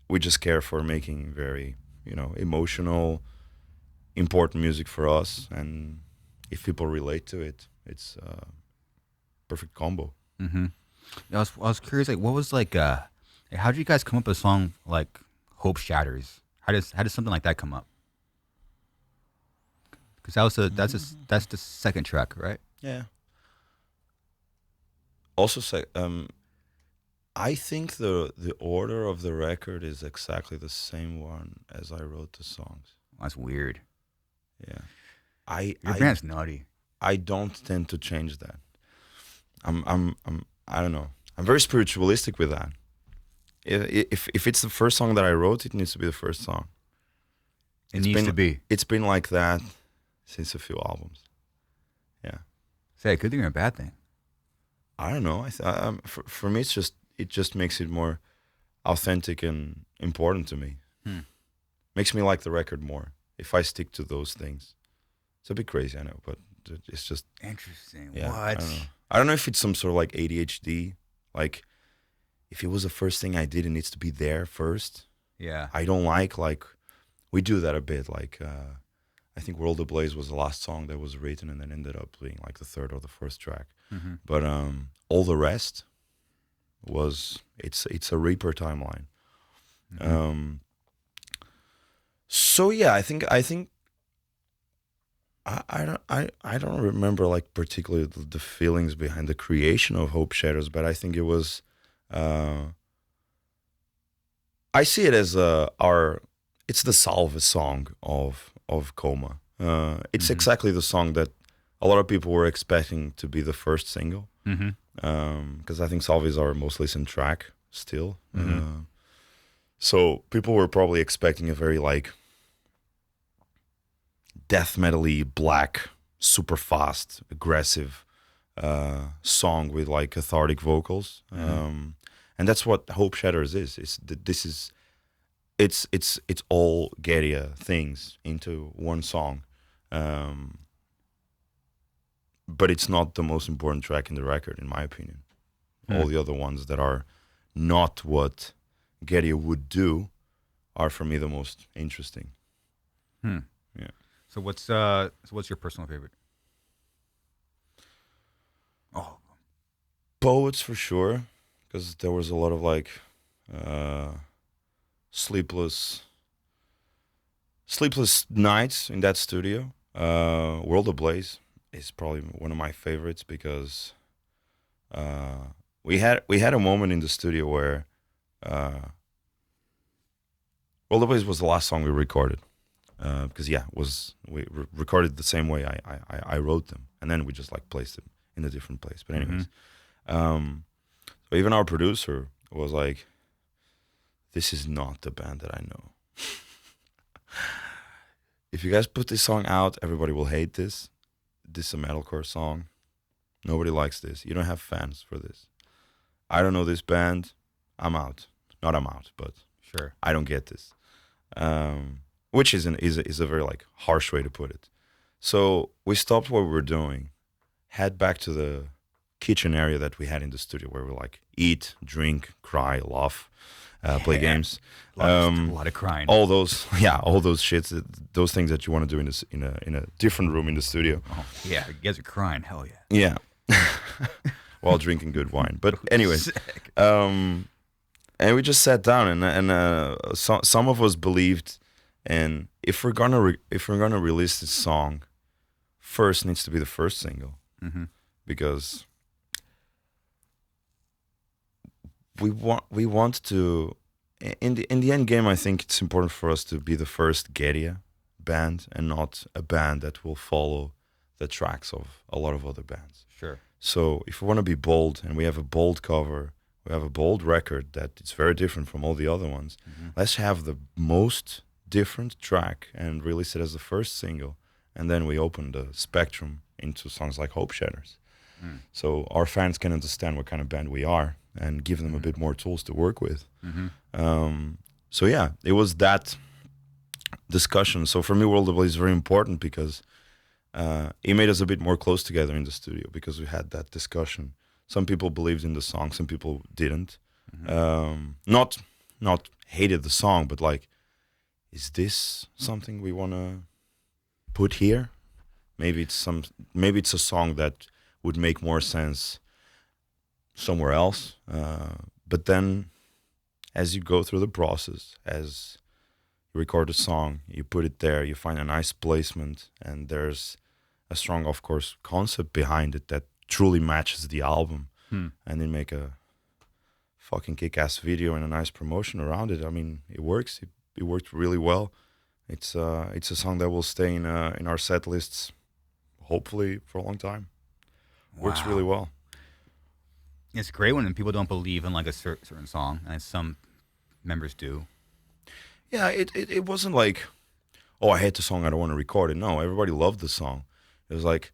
We just care for making very, emotional, important music for us. And if people relate to it, it's perfect combo. Mm-hmm. I was curious, like, what was like, how did you guys come up with a song like "Hope Shatters"? How does something like that come up? Because that's the second track, right? Yeah. Also, I think the order of the record is exactly the same one as I wrote the songs. That's weird. Yeah. I Your I band's nutty. I don't tend to change that. I don't know. I'm very spiritualistic with that. If it's the first song that I wrote, it needs to be the first song. It needs to be. It's been like that since a few albums. Yeah. Say a good thing or a bad thing? I don't know. For me, it just makes it more authentic and important to me. Makes me like the record more if I stick to those things. It's a bit crazy, I know, but it's just Interesting. yeah. What? I don't know if it's some sort of like ADHD. Like if it was the first thing I did, it needs to be there first. Yeah. I don't like we do that a bit. Like I think "World Ablaze" was the last song that was written, and then ended up being like the third or the fourth track. Mm-hmm. But all the rest it's a Reaper timeline. Mm-hmm. So yeah, I think I don't remember like particularly the feelings behind the creation of Hope Shatters, but I think it was I see it as it's the salve song of Coma. It's exactly the song that a lot of people were expecting to be the first single. Mm-hmm. Because I think Salve is our most listened track still. Mm-hmm. So people were probably expecting a very like death metal-y, black, super fast, aggressive song with like cathartic vocals. And that's what Hope Shatters is. It's all Gaerea things into one song. But it's not the most important track in the record, in my opinion. All the other ones that are not what Gaerea would do are for me the most interesting. Yeah. So what's your personal favorite? Oh, Poets for sure, because there was a lot of like sleepless nights in that studio. World Ablaze is probably one of my favorites because we had a moment in the studio where World Ablaze was the last song we recorded. Because we recorded the same way I wrote them, and then we just like placed them in a different place. But anyways, so even our producer was like, "This is not the band that I know. If you guys put this song out, everybody will hate this. This is a metalcore song. Nobody likes this. You don't have fans for this. I don't know this band. I'm out. Not I'm out, but sure. I don't get this." Which is a very like harsh way to put it. So we stopped what we were doing, head back to the kitchen area that we had in the studio where we like eat, drink, cry, laugh, play games. A lot of crying. All those shits, those things that you want to do in a different room in the studio. Oh, yeah, you guys are crying. Hell yeah. Yeah, while drinking good wine. But anyways, and we just sat down and some of us believed. And if we're gonna release this song, first needs to be the first single, because we want to in the end game. I think it's important for us to be the first Gaerea band and not a band that will follow the tracks of a lot of other bands. Sure. So if we want to be bold and we have a bold cover, we have a bold record that is very different from all the other ones. Let's have the most different track and release it as the first single, and then we open the spectrum into songs like Hope Shatters, so our fans can understand what kind of band we are and give them a bit more tools to work with. So yeah, it was that discussion. So for me, World of Blaze is very important because it made us a bit more close together in the studio because we had that discussion. Some people believed in the song, some people didn't. Not hated the song, but like, is this something we want to put here? Maybe it's a song that would make more sense somewhere else. But then, as you go through the process, as you record a song, you put it there, you find a nice placement, and there's a strong, of course, concept behind it that truly matches the album, and then make a fucking kick-ass video and a nice promotion around it. I mean, it works. It worked really well. It's a song that will stay in our set lists, hopefully for a long time. Works Wow. really well. It's great when people don't believe in like a certain song, and some members do. Yeah, it wasn't like, oh, I hate the song, I don't want to record it. No, everybody loved the song. It was like,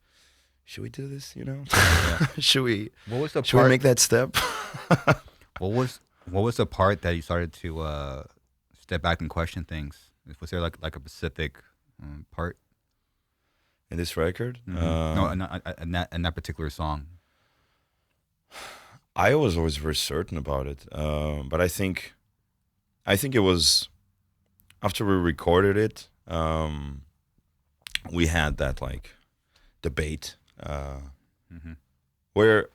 should we do this? You know, should we? What was the Should we part? make that step? What was the part that you started to step back and question things? Was there like a specific part? In this record, No, in that particular song. I was always very certain about it, but I think it was after we recorded it. We had that like debate where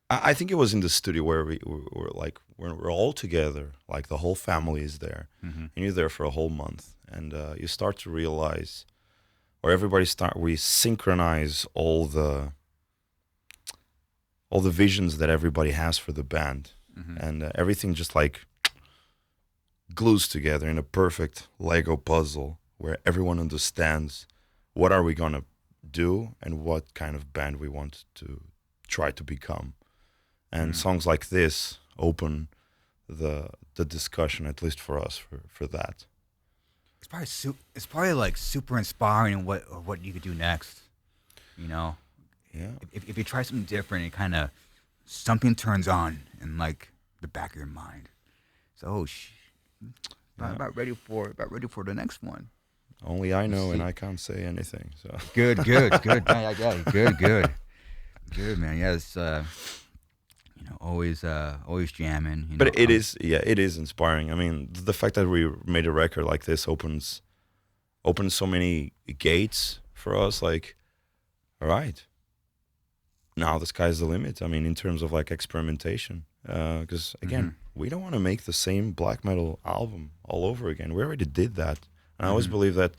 I think it was in the studio where we were like when we're all together, like the whole family is there, and you're there for a whole month, and you start to realize, or we synchronize all the visions that everybody has for the band, and everything just like glues together in a perfect Lego puzzle where everyone understands what are we gonna do and what kind of band we want to try to become. And songs like this open the discussion, at least for us, for that. It's probably like super inspiring in what you could do next. You know, Yeah. if you try something different, it kind of something turns on in like the back of your mind. So, about ready for the next one. Only I know, and I can't say anything. So Good. Yeah, good, man. Yeah, it's always jamming. You know, but it is inspiring. I mean, the fact that we made a record like this opens so many gates for us. Like, all right, now the sky's the limit. I mean, in terms of like experimentation, because again, we don't want to make the same black metal album all over again. We already did that, and I always believe that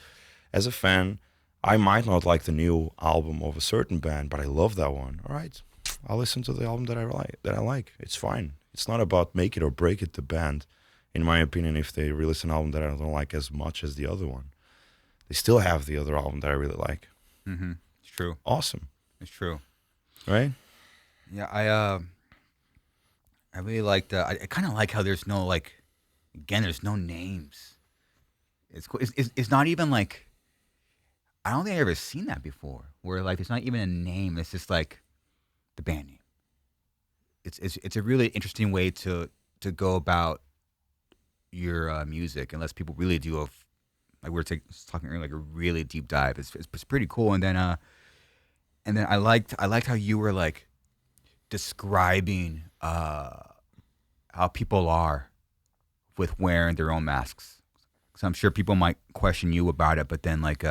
as a fan, I might not like the new album of a certain band, but I love that one. All right, I'll listen to the album that I like. It's fine. It's not about make it or break it the band. In my opinion, if they release an album that I don't like as much as the other one, they still have the other album that I really like. It's true. Awesome. It's true. Right? Yeah, I really like the. I kind of like how there's no like, again, there's no names. It's cool. It's not even like. I don't think I've ever seen that before. Where like there's not even a name. It's just like, the band name. It's a really interesting way to go about your music, unless people really do like we were talking earlier, like a really deep dive. It's pretty cool. And then I liked how you were like describing how people are with wearing their own masks. So I'm sure people might question you about it, but then like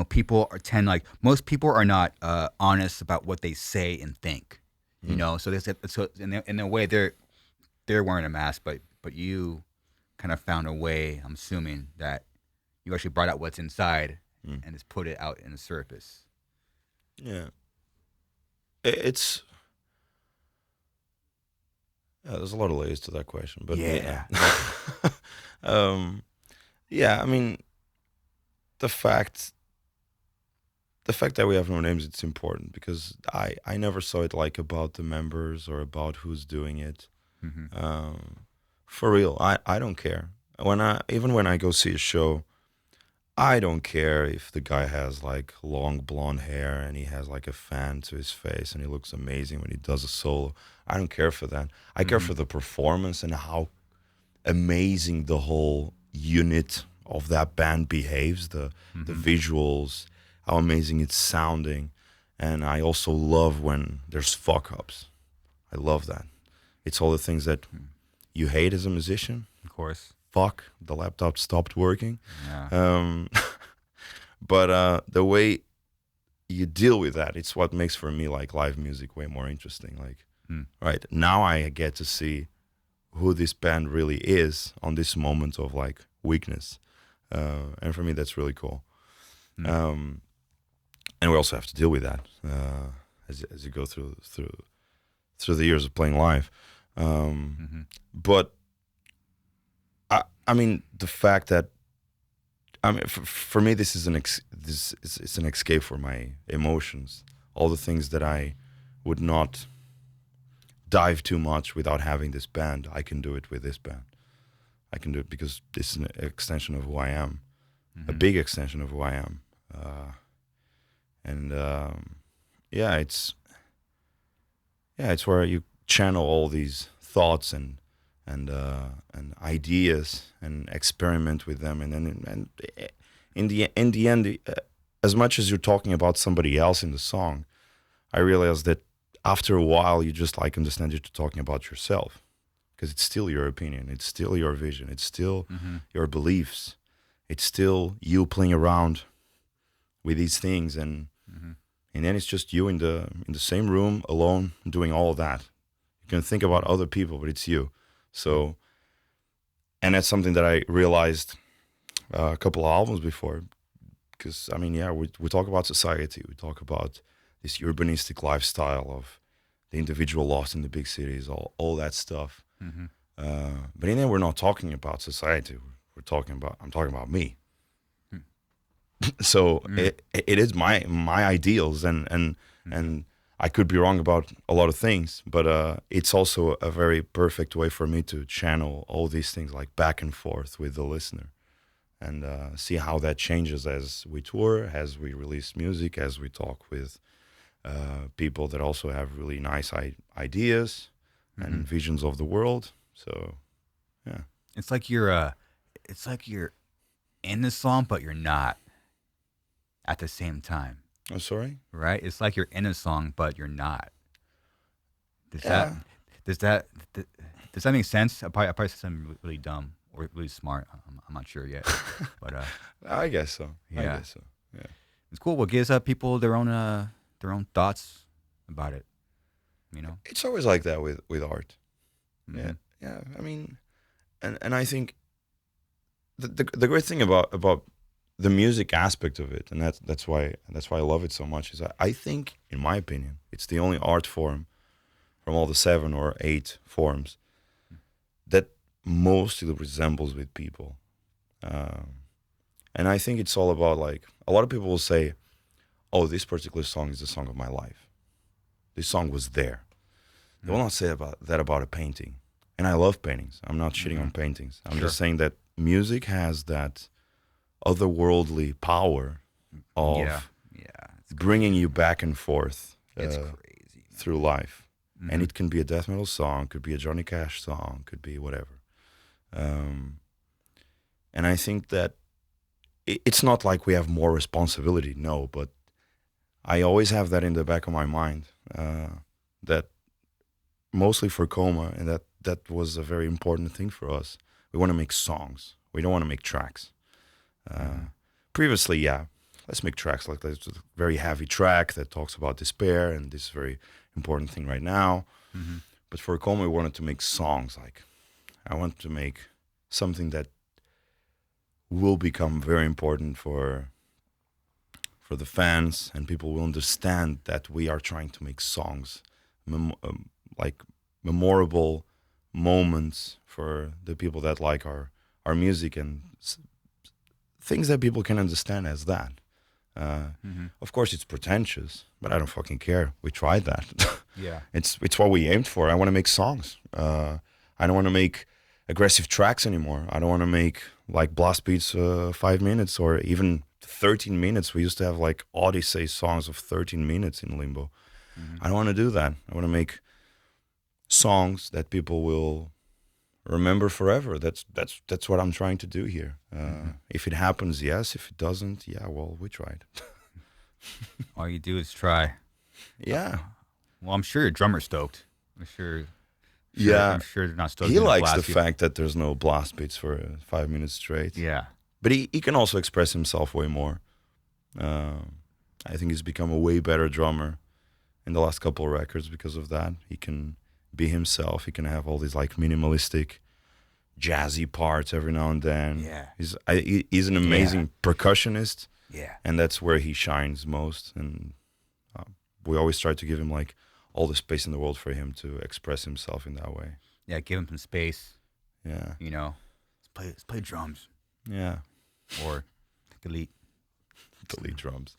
people like most people are not honest about what they say and think. You know, so in a way they're wearing a mask, but you kind of found a way. I'm assuming that you actually brought out what's inside and just put it out in the surface. Yeah. There's a lot of layers to that question, but Yeah. yeah, I mean, the fact that we have no names, it's important because I never saw it like about the members or about who's doing it. For real, I don't care. Even when I go see a show, I don't care if the guy has like long blonde hair and he has like a fan to his face and he looks amazing when he does a solo. I don't care for that. I care for the performance and how amazing the whole unit of that band behaves, the visuals, how amazing it's sounding. And I also love when there's fuck-ups. I love that. It's all the things that you hate as a musician. Of course. Fuck, the laptop stopped working. Yeah. But the way you deal with that. It's what makes for me like live music way more interesting. Like, Mm. right now I get to see who this band really is on this moment of like weakness, and for me that's really cool. Mm. And we also have to deal with that as you go through the years of playing live. But I mean, the fact that for me, this is it's an escape for my emotions. All the things that I would not dive too much without having this band, I can do it with this band. I can do it because it's an extension of who I am, a big extension of who I am, and it's where you channel all these thoughts and ideas and experiment with them, and then in the end, as much as you're talking about somebody else in the song, I realized that after a while you just like understand you're talking about yourself, because it's still your opinion, it's still your vision, it's still your beliefs, it's still you playing around with these things, and then it's just you in the same room alone doing all of that. You can think about other people, but it's you. So, and that's something that I realized a couple of albums before, because I mean, we talk about society, we talk about this urbanistic lifestyle of the individual lost in the big cities, all that stuff. But in there, we're not talking about society. I'm talking about me. So it is my ideals, and I could be wrong about a lot of things, but it's also a very perfect way for me to channel all these things like back and forth with the listener, and see how that changes as we tour, as we release music, as we talk with people that also have really nice ideas and visions of the world. So, yeah, it's like you're in the song, but you're not at the same time. I'm sorry. Right? It's like you're in a song, but you're not. Does Yeah. that make sense? I probably said something really dumb or really smart. I'm not sure yet, but I guess so. Yeah. I guess so. Yeah. It's cool. What gives people their own thoughts about it? You know, It's always like that with art. Mhm. Yeah. I mean, and I think the great thing about the music aspect of it, and that's why I love it so much, is I think, in my opinion, it's the only art form from all the 7 or 8 forms that mostly resembles with people. And I think it's all about, like, a lot of people will say, oh, this particular song is the song of my life. This song was there. They will not say that about a painting. And I love paintings. I'm not shitting on paintings. I'm just saying that music has that otherworldly power of bringing you back and forth it's crazy through life. And it can be a death metal song, could be a Johnny Cash song, could be whatever. And I think that it's not like we have more responsibility, no, but I always have that in the back of my mind, that mostly for Coma, and that was a very important thing for us. We want to make songs. We don't want to make tracks. Previously, let's make tracks like this. A very heavy track that talks about despair and this very important thing right now. But for Coma, we wanted to make songs. Like, I want to make something that will become very important for the fans, and people will understand that we are trying to make songs, like memorable moments for the people that like our music, and things that people can understand as that. Of course, it's pretentious, but I don't fucking care. We tried that. Yeah. It's what we aimed for. I want to make songs. I don't want to make aggressive tracks anymore. I don't want to make like blast beats 5 minutes or even 13 minutes. We used to have like Odyssey songs of 13 minutes in Limbo. I don't want to do that. I want to make songs that people will remember forever. That's what I'm trying to do here. If it happens, yes. If it doesn't, well, we tried. All you do is try. Yeah. Well, I'm sure your drummer's stoked. I'm sure Yeah. I'm sure they're not stoked. He in the likes the blast beat. fact that there's no blast beats for 5 minutes straight. Yeah. But he can also express himself way more. I think he's become a way better drummer in the last couple of records because of that. He can be himself. He can have all these like minimalistic, jazzy parts every now and then. Yeah. He's an amazing percussionist, Yeah. and that's where he shines most. And we always try to give him like all the space in the world for him to express himself in that way. Yeah, give him some space. Yeah. You know, let's play drums Yeah. or delete drums.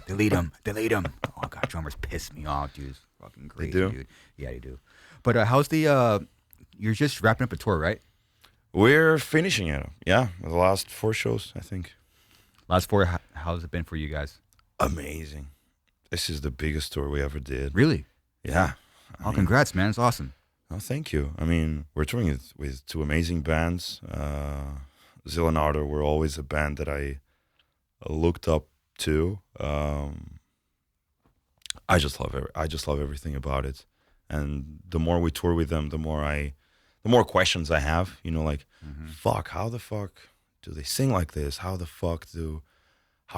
delete them. Oh god, drummers piss me off, dude. It's fucking crazy, do? dude. Yeah, they do. But how's the? You're just wrapping up a tour, right? We're finishing it. Yeah, the last 4 shows, I think. Last 4. How's it been for you guys? Amazing. This is the biggest tour we ever did. Really? Yeah. Oh, congrats, man! It's awesome. Oh, thank you. I mean, we're touring with 2 amazing bands. Zeal and Ardor were always a band that I looked up to. I just love everything about it. And the more we tour with them, the more questions I have. You know, like, how the fuck do they sing like this? How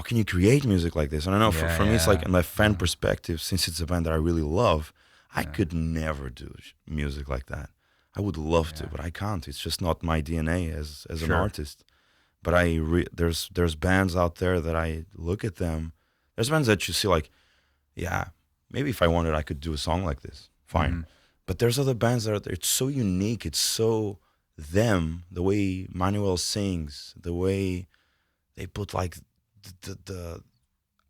can you create music like this? And I know for me, it's like in my fan perspective, since it's a band that I really love, I could never do music like that. I would love to, but I can't. It's just not my DNA as an artist. But there's bands out there that I look at them. There's bands that you see like, yeah, maybe if I wanted, I could do a song like this. Fine. But there's other bands that it's so unique. It's so them. The way Manuel sings, the way they put like the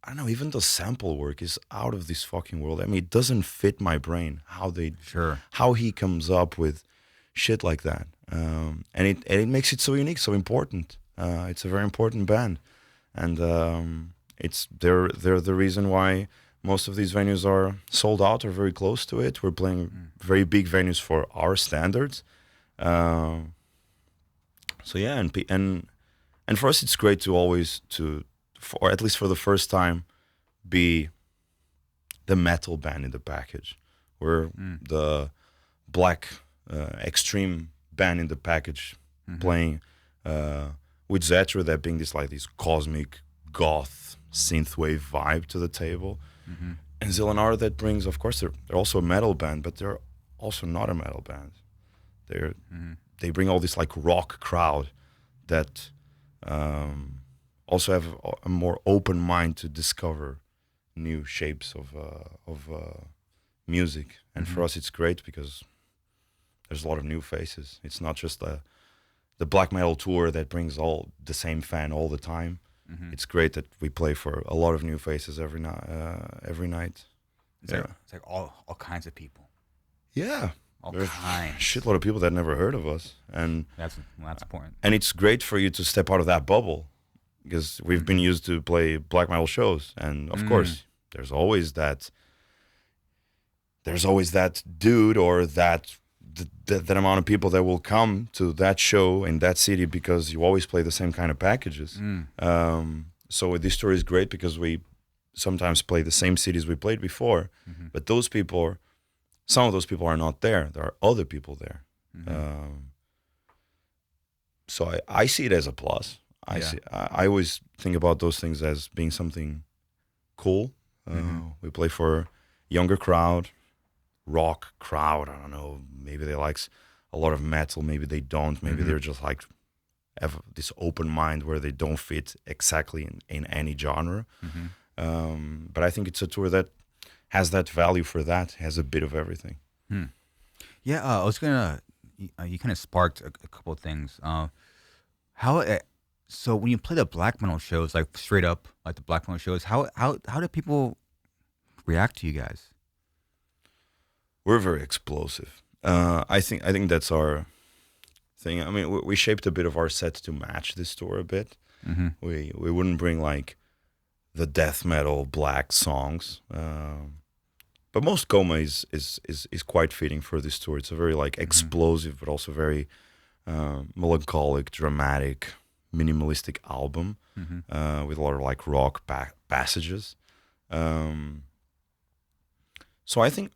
I don't know, even the sample work is out of this fucking world. I mean, it doesn't fit my brain how he comes up with shit like that. And it makes it so unique, so important. It's a very important band, and they're the reason why most of these venues are sold out or very close to it. We're playing very big venues for our standards. So yeah, and for us, it's great to always or at least for the first time, be the metal band in the package. We're the black extreme band in the package, playing with Zetra, that being this cosmic goth synthwave vibe to the table, and Zeal and Ardor that brings, of course, they're also a metal band, but they're also not a metal band. They bring all this like rock crowd that. Also have a more open mind to discover new shapes of music, and for us it's great because there's a lot of new faces. It's not just the black metal tour that brings all the same fan all the time. It's great that we play for a lot of new faces every night. It's like all kinds of people. Yeah, There's kinds. A shitload of people that never heard of us, and that's important. And it's great for you to step out of that bubble. Because we've been used to play black metal shows, and of course, there's always that dude or that amount of people that will come to that show in that city because you always play the same kind of packages. So this tour is great because we sometimes play the same cities we played before, but some of those people are not there. There are other people there. So I see it as a plus. I always think about those things as being something cool. We play for a younger crowd, rock crowd. I don't know. Maybe they like a lot of metal. Maybe they don't. Maybe they're just like have this open mind where they don't fit exactly in any genre. But I think it's a tour that has that value for that. Has a bit of everything. Yeah, I was gonna. You kind of sparked a couple of things. So when you play the black metal shows, like straight up, like the black metal shows, how do people react to you guys? We're very explosive. I think that's our thing. I mean, we shaped a bit of our set to match this tour a bit. We wouldn't bring like the death metal black songs, but most Coma is quite fitting for this tour. It's a very like explosive, but also very melancholic, dramatic, minimalistic album with a lot of like rock passages. So I think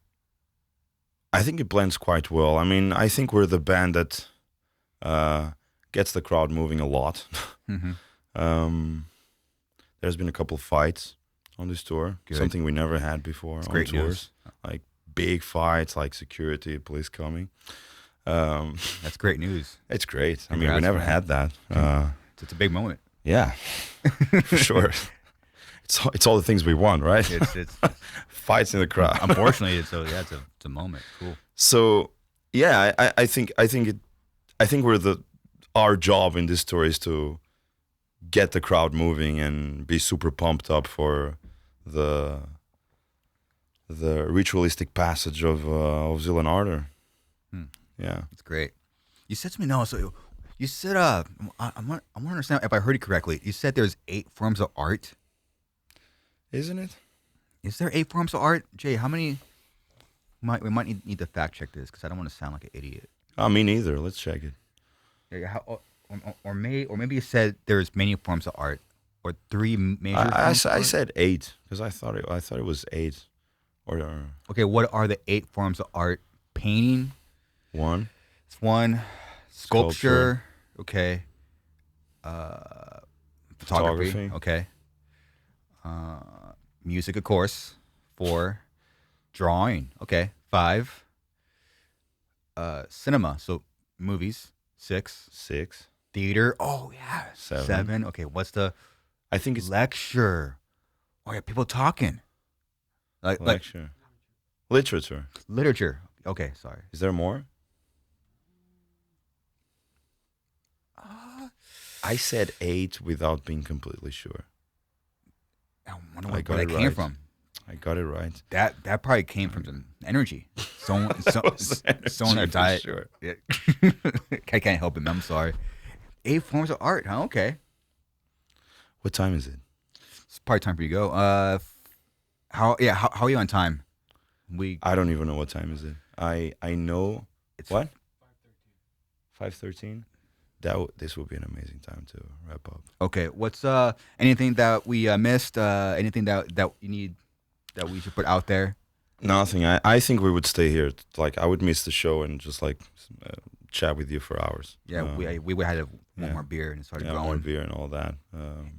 it blends quite well. I mean, I think we're the band that gets the crowd moving a lot. There's been a couple of fights on this tour. Good. Something we never had before on great tours. news. Like big fights, like security, police coming. That's great news. It's great. I mean, we Congrats, never man. had that. It's a big moment. Yeah, for sure. It's all the things we want, right? It's Fights in the crowd. unfortunately, it's a moment. Cool. So yeah, I think our job in this tour is to get the crowd moving and be super pumped up for the ritualistic passage of Zeal and Ardor. Yeah, It's great. You said to me, no, so you said, I want to understand if I heard you correctly. You said there's 8 forms of art. isn't it? Is there 8 forms of art? Jay, how many? We might need to fact check this because I don't want to sound like an idiot. Me neither. Let's check it. Yeah, or maybe you said there's many forms of art, or 3 major. I forms of art? said 8 because I thought it was 8 or Okay, what are the 8 forms of art? Painting. 1. It's 1. Sculpture. Okay. Photography. Okay. Music, of course. 4. Drawing. Okay. 5. Cinema. So movies. 6. 6. Theater. Oh yeah. 7. Okay. What's the I think it's lecture? Oh yeah, people talking. Like lecture. Literature. literature. Okay, sorry. Is there more? I said 8 without being completely sure. I wonder I where got that it came right. from. I got it right. That probably came from some energy. Someone that died. Sure. Yeah. I can't help it. Man. I'm sorry. 8 forms of art. Huh? Okay. What time is it? It's probably time for you to go. How are you on time? I don't even know what time is it. I know It's what? 5:13. This will be an amazing time to wrap up. Okay. What's anything that we missed? Anything that you need that we should put out there? Nothing. I think we would stay here. Like I would miss the show and just like chat with you for hours. Yeah, we had one more beer and it started more going. beer and all that.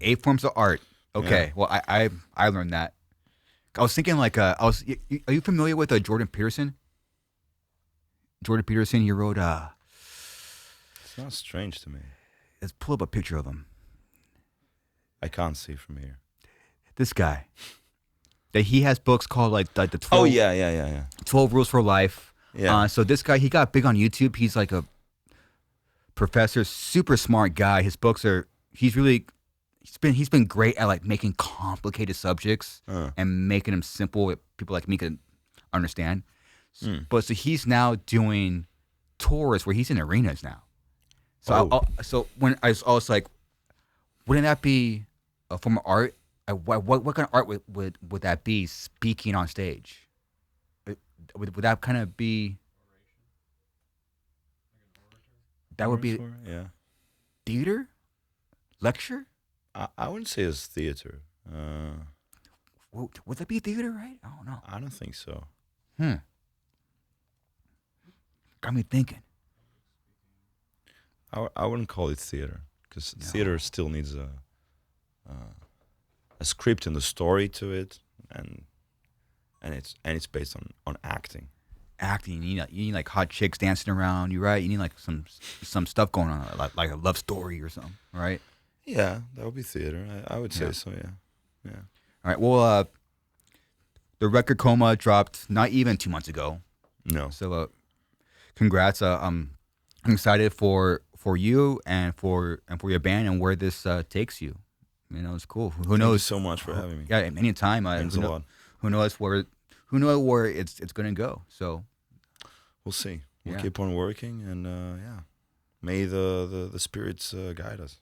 8 forms of art. Okay. Yeah. Well, I learned that. I was thinking like are you familiar with Jordan Peterson? Jordan Peterson, he wrote It's not strange to me. let's pull up a picture of him. I can't see from here. This guy. That he has books called like the 12, Oh yeah. 12 Rules for Life. Yeah. So this guy, he got big on YouTube. He's like a professor, super smart guy. His books are he's been great at like making complicated subjects and making them simple that people like me can understand. But so he's now doing tours where he's in arenas now. So so when I was like, wouldn't that be a form of art? What kind of art would that be? Speaking on stage, would that kind of be? That would be Yeah. theater, lecture. I wouldn't say it's theater. Would that be theater? Right? I don't know. I don't think so. Got me thinking. I wouldn't call it theater because theater still needs a script and a story to it, and it's based on acting. Acting, you need like hot chicks dancing around you, right? You need like some stuff going on, like a love story or something, right? Yeah, that would be theater. I would say Yeah. so. Yeah. All right. Well, the record Coma dropped not even 2 months ago. No. So, congrats. I'm excited for you and for your band and where this takes you. You know, it's cool. Who Thank knows? you so much for having me. Yeah, anytime. Thanks a lot. Who knows where it's gonna go? So We'll see. We'll Yeah. keep on working, and may the spirits guide us.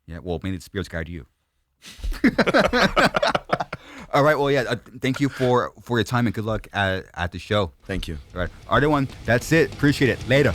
yeah. Well, maybe the spirits guide you. All right. Well, yeah. Thank you for your time and good luck at the show. Thank you. All right. Ardor one. That's it. Appreciate it. Later.